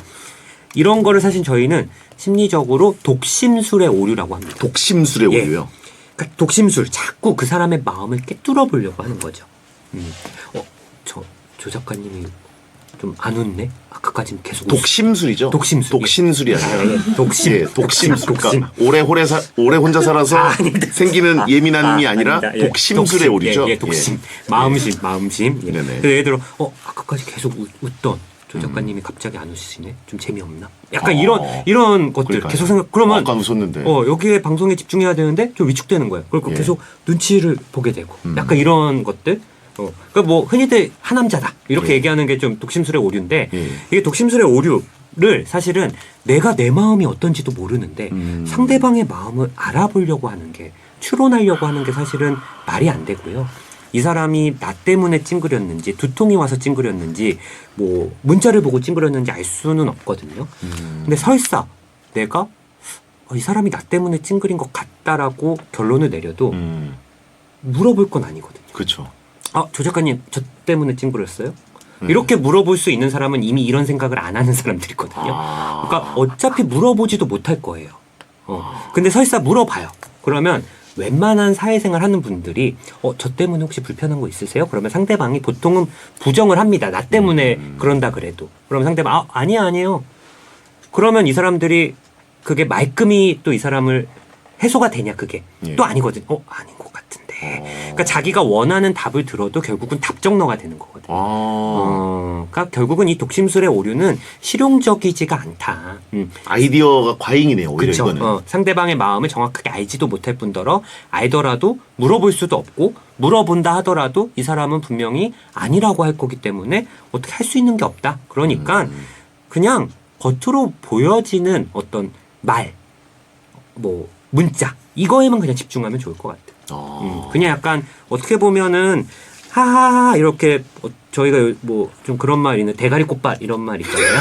이런 거를 사실 저희는 심리적으로 독심술의 오류라고 합니다. 독심술의 예. 오류요. 그러니까 독심술, 자꾸 그 사람의 마음을 꿰뚫어 보려고 하는 거죠. 조 작가님이 좀 안 웃네? 아까까지는 계속 독심술이죠. 독심술. 독신술이 아니라. 독심. 예, 독심술. 독심. 그러니까 오래 혼자 살아서 생기는 예민함이 아니라 아닙니다. 예. 독심술의 독심. 오류죠. 예, 독심. 마음심. 예. 네네. 그래서 예를 들어, 아까까지 계속 웃던 조 작가님이 갑자기 안 웃으시네? 좀 재미없나? 약간 이런 것들 그러니까요. 계속 생각, 그러면. 아까 웃었는데. 여기에 방송에 집중해야 되는데 좀 위축되는 거예요. 그리고 예. 계속 눈치를 보게 되고. 약간 이런 것들. 그러니까 뭐 흔히들 하남자다 이렇게 예. 얘기하는 게 좀 독심술의 오류인데 예. 이게 독심술의 오류를 사실은 내가 내 마음이 어떤지도 모르는데 상대방의 마음을 알아보려고 하는 게 추론하려고 하는 게 사실은 말이 안 되고요. 이 사람이 나 때문에 찡그렸는지 두통이 와서 찡그렸는지 뭐 문자를 보고 찡그렸는지 알 수는 없거든요. 근데 설사 내가 이 사람이 나 때문에 찡그린 것 같다라고 결론을 내려도 물어볼 건 아니거든요. 그렇죠. 조 작가님 저 때문에 찡그렸어요? 이렇게 물어볼 수 있는 사람은 이미 이런 생각을 안 하는 사람들이거든요. 그러니까 어차피 물어보지도 못할 거예요. 근데 설사 물어봐요. 그러면 웬만한 사회생활 하는 분들이 저 때문에 혹시 불편한 거 있으세요? 그러면 상대방이 보통은 부정을 합니다. 나 때문에 그런다 그래도. 그러면 상대방 아니에요. 그러면 이 사람들이 그게 말끔히 또 이 사람을 해소가 되냐 그게 예. 또 아니거든. 아닌 것 같은데. 그러니까 자기가 원하는 답을 들어도 결국은 답정너가 되는 거거든요. 그러니까 결국은 이 독심술의 오류는 실용적이지가 않다. 아이디어가 과잉이네요. 오히려 그렇죠. 이거는. 상대방의 마음을 정확하게 알지도 못할 뿐더러 알더라도 물어볼 수도 없고 물어본다 하더라도 이 사람은 분명히 아니라고 할 거기 때문에 어떻게 할 수 있는 게 없다. 그러니까 그냥 겉으로 보여지는 어떤 말, 뭐 문자 이거에만 그냥 집중하면 좋을 것 같아요. 그냥 약간 어떻게 보면은 하하하 이렇게 저희가 뭐 좀 그런 말 있는 대가리 꽃밭 이런 말 있잖아요.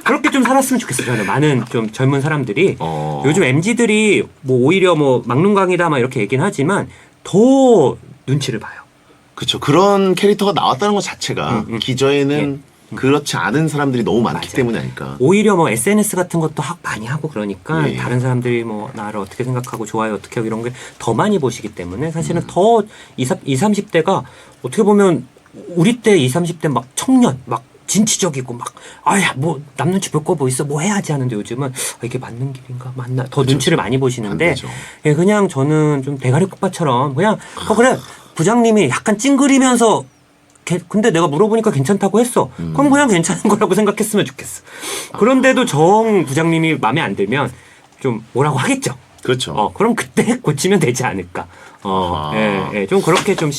그렇게 좀 살았으면 좋겠어요. 저는 많은 좀 젊은 사람들이 요즘 MZ들이 뭐 오히려 뭐 막눈강이다 막 이렇게 얘기는 하지만 더 눈치를 봐요. 그렇죠. 그런 캐릭터가 나왔다는 것 자체가 기저에는 그렇지 않은 사람들이 너무 많기 맞아요. 때문이 아닐까. 오히려 뭐 SNS 같은 것도 많이 하고 그러니까 예. 다른 사람들이 뭐 나를 어떻게 생각하고 좋아요 어떻게 하고 이런 게 더 많이 보시기 때문에 사실은 더 20, 30대가 어떻게 보면 우리 때 20, 30대 막 청년 막 진취적이고 막 뭐 남 눈치 볼 거 뭐 있어 뭐 해야지 하는데 요즘은 이게 맞는 길인가 맞나 더 눈치를 많이 보시는데 안 되죠. 예, 그냥 저는 좀 대가리 꽃밭처럼 그냥 그래 부장님이 약간 찡그리면서 근데 내가 물어보니까 괜찮다고 했어. 그럼 그냥 괜찮은 거라고 생각했으면 좋겠어. 그런데도 정 부장님이 마음에 안 들면 좀 뭐라고 하겠죠. 그렇죠. 그럼 그때 고치면 되지 않을까. 예, 좀 그렇게 좀,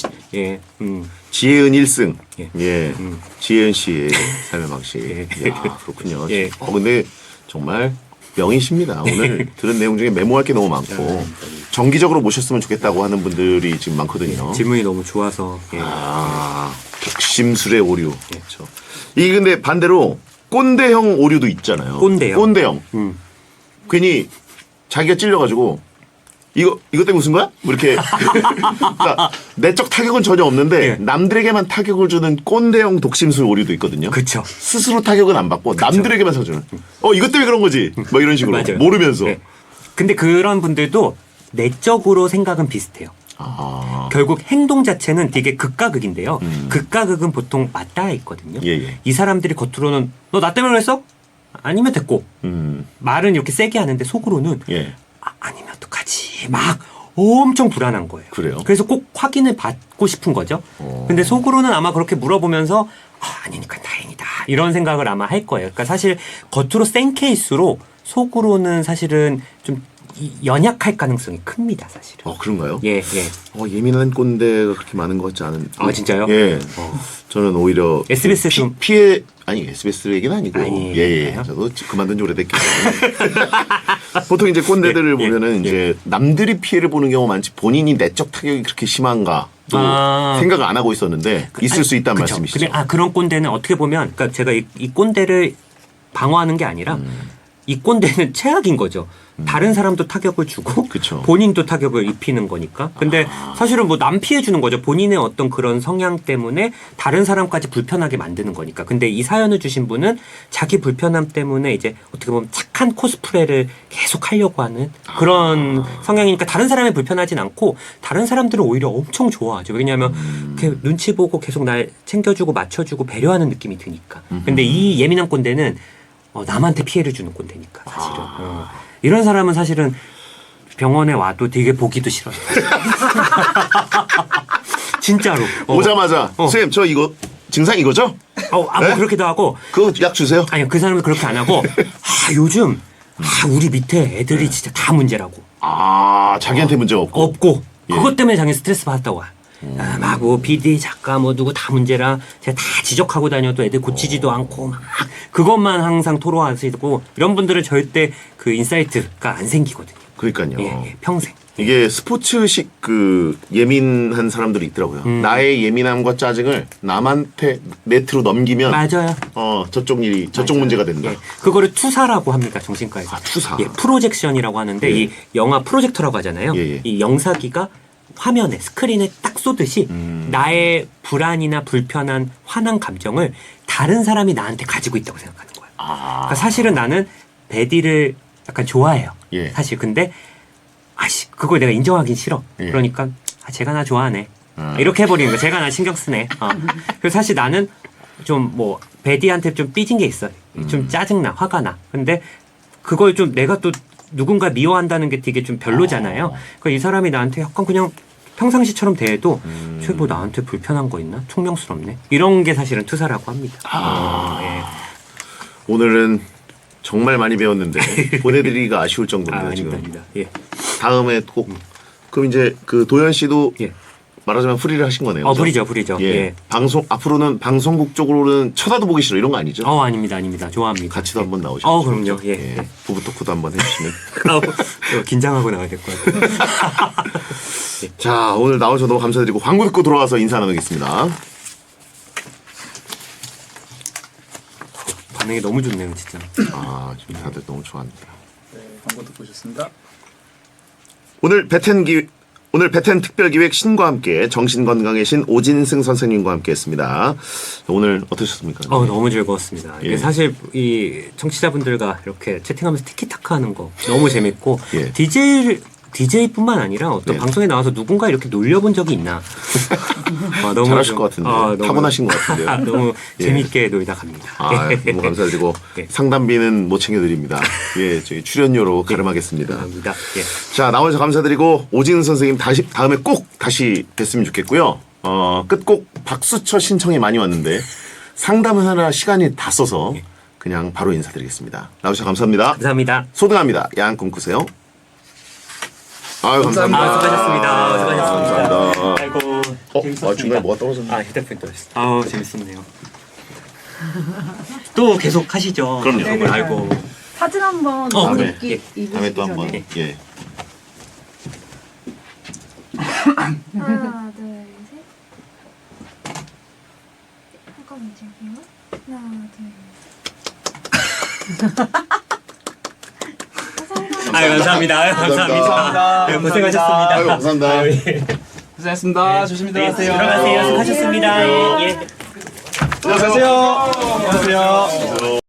지혜은 1승. 예. 예. 지혜은 씨의 삶의 방식. 예. 이야, 그렇군요. 예. 근데 정말 명이십니다. 오늘 들은 내용 중에 메모할 게 너무 많고 정기적으로 모셨으면 좋겠다고 하는 분들이 지금 많거든요. 질문이 너무 좋아서. 예. 독심술의 오류. 그렇죠. 이 근데 반대로 꼰대형 오류도 있잖아요. 꼰대형. 괜히 자기가 찔려가지고 이거 때문에 웃은 거야? 뭐 이렇게 그러니까 내적 타격은 전혀 없는데 예. 남들에게만 타격을 주는 꼰대형 독심술 오류도 있거든요. 그쵸. 스스로 타격은 안 받고 남들에게만 사주는. 이것 때문에 그런 거지. 뭐 이런 식으로 맞아요. 모르면서. 예. 근데 그런 분들도 내적으로 생각은 비슷해요. 결국 행동 자체는 되게 극과 극인데요. 극과 극은 보통 맞닿아 있거든요. 예. 이 사람들이 겉으로는 너 나 때문에 그랬어? 아니면 됐고 말은 이렇게 세게 하는데 속으로는 예. 아니면 어떡하지 막 엄청 불안한 거예요. 그래요? 그래서 꼭 확인을 받고 싶은 거죠. 근데 속으로는 아마 그렇게 물어보면서 아니니까 다행이다 이런 생각을 아마 할 거예요. 그러니까 사실 겉으로 센 케이스로 속으로는 사실은 좀 연약할 가능성이 큽니다, 사실은. 그런가요? 예. 예민한 꼰대가 그렇게 많은 것 같지 않은. 진짜요? 예. 저는 오히려 SBS 좀 피해 SBS 얘기는 아니고 아니에요. 예. 저도 그만둔 지 오래됐기 때문에 보통 이제 꼰대들을 보면은 이제 남들이 피해를 보는 경우 많지 본인이 내적 타격이 그렇게 심한가 또 생각을 안 하고 있었는데 있을 수 있다는 그쵸. 말씀이시죠. 근데 그런 꼰대는 어떻게 보면 그러니까 제가 이 꼰대를 방어하는 게 아니라 이 꼰대는 최악인 거죠. 다른 사람도 타격을 주고 그쵸. 본인도 타격을 입히는 거니까. 근데 사실은 뭐 남 피해 주는 거죠. 본인의 어떤 그런 성향 때문에 다른 사람까지 불편하게 만드는 거니까. 근데 이 사연을 주신 분은 자기 불편함 때문에 이제 어떻게 보면 착한 코스프레를 계속 하려고 하는 그런 성향이니까 다른 사람이 불편하진 않고 다른 사람들은 오히려 엄청 좋아하죠. 왜냐하면 이렇게 눈치 보고 계속 날 챙겨주고 맞춰주고 배려하는 느낌이 드니까. 근데 이 예민한 꼰대는 남한테 피해를 주는 꼰대니까 사실은. 이런 사람은 사실은 병원에 와도 되게 보기도 싫어요. 진짜로. 오자마자 선생님 저 이거 증상 이거죠? 뭐 네? 그렇기도 하고. 그 약 주세요. 아니요, 그 사람은 그렇게 안 하고. 요즘 우리 밑에 애들이 진짜 다 문제라고. 자기한테 문제 없고. 그것 때문에 자기 스트레스 받았다고 와. 막 뭐 BD 작가 뭐 누구 다 문제라 제가 다 지적하고 다녀도 애들 고치지도 않고 막 그것만 항상 토로하시고 이런 분들은 절대 그 인사이트가 안 생기거든요. 그러니까요. 예, 평생. 이게 스포츠식 그 예민한 사람들이 있더라고요. 나의 예민함과 짜증을 남한테 네트로 넘기면 맞아요. 저쪽 일이 저쪽 문제가 된다. 예, 그거를 투사라고 합니까 정신과에서. 투사. 예, 프로젝션이라고 하는데 이 영화 프로젝터라고 하잖아요. 이 영사기가 화면에 스크린에 딱 쏘듯이 나의 불안이나 불편한 화난 감정을 다른 사람이 나한테 가지고 있다고 생각하는 거예요. 그러니까 사실은 나는 베디를 약간 좋아해요. 예. 사실 근데 그걸 내가 인정하긴 싫어. 예. 그러니까 쟤가 나 좋아하네. 이렇게 해버리는 거야. 쟤가 나 신경 쓰네. 그래서 사실 나는 좀 뭐 베디한테 좀 삐진 게 있어요. 좀 짜증나, 화가 나. 근데 그걸 좀 내가 또 누군가 미워한다는 게 되게 좀 별로잖아요. 그러니까 이 사람이 나한테 약간 그냥 평상시처럼 대해도 쟤 뭐 나한테 불편한 거 있나? 퉁명스럽네. 이런 게 사실은 투사라고 합니다. 예. 오늘은 정말 많이 배웠는데 보내드리기가 아쉬울 정도입니다. 지금. 아닙니다. 예. 다음에 꼭 그럼 이제 그 도현 씨도 예. 말하자면 프리를 하신 거네요. 그죠? 부리죠. 예. 예. 앞으로는 방송국 쪽으로는 쳐다도 보기 싫어 이런 거 아니죠? 아닙니다. 좋아합니다. 같이도 한번 나오시죠. 그럼요. 예. 부부 토크도 한번 해주시면. 긴장하고 나가야 될 것 같아요. 자, 오늘 나오셔서 너무 감사드리고 광고 듣고 돌아와서 인사 나누겠습니다. 반응이 너무 좋네요, 진짜. 지금 다들 너무 좋아합니다. 네, 광고 듣고 오셨습니다. 오늘 베텐 특별기획 신과 함께 정신건강의 신 오진승 선생님과 함께했습니다. 오늘 어떠셨습니까? 너무 즐거웠습니다. 이게 예. 사실 이 청취자분들과 이렇게 채팅하면서 티키타카 하는 거 너무 재밌고 예. DJ뿐만 아니라 어떤 예. 방송에 나와서 누군가 이렇게 놀려본 적이 있나? 너무 잘하실 것 같은데 너무 타고나신 것 같은데요. 너무 예. 재밌게 놀다 갑니다. 너무 감사드리고 예. 상담비는 못 챙겨드립니다. 예, 저희 출연료로 가름하겠습니다. 감사합니다. 예. 자, 나와주셔서 감사드리고 오진 선생님 다음에 꼭 다시 뵀으면 좋겠고요. 끝곡 박수처 신청이 많이 왔는데 상담을 하느라 시간이 다 써서 그냥 바로 인사드리겠습니다. 나와주셔서 감사합니다. 감사합니다. 소등합니다. 야한 꿈 꾸세요. 아유, 감사합니다. 수고하셨습니다. 감사합니다. 아이고, 재밌었습니다. 중간에 뭐가 떨어졌네. 휴대폰 떨어졌어. 재밌었네요. 또 계속 하시죠. 그럼요. 네네. 아이고. 사진 한번 다음에, 입으시기 다음에 또 한번. 전에. 예. 하나, 둘, 셋. 잠깐만 잠시만요. 하나, 둘. 감사합니다. 감사합니다. 네, 고생하셨습니다. 아유, 감사합니다. 고생하셨습니다. 조심히 들어가세요. 들어가세요. 수고하셨습니다. 예. 안녕하세요. 안녕하세요.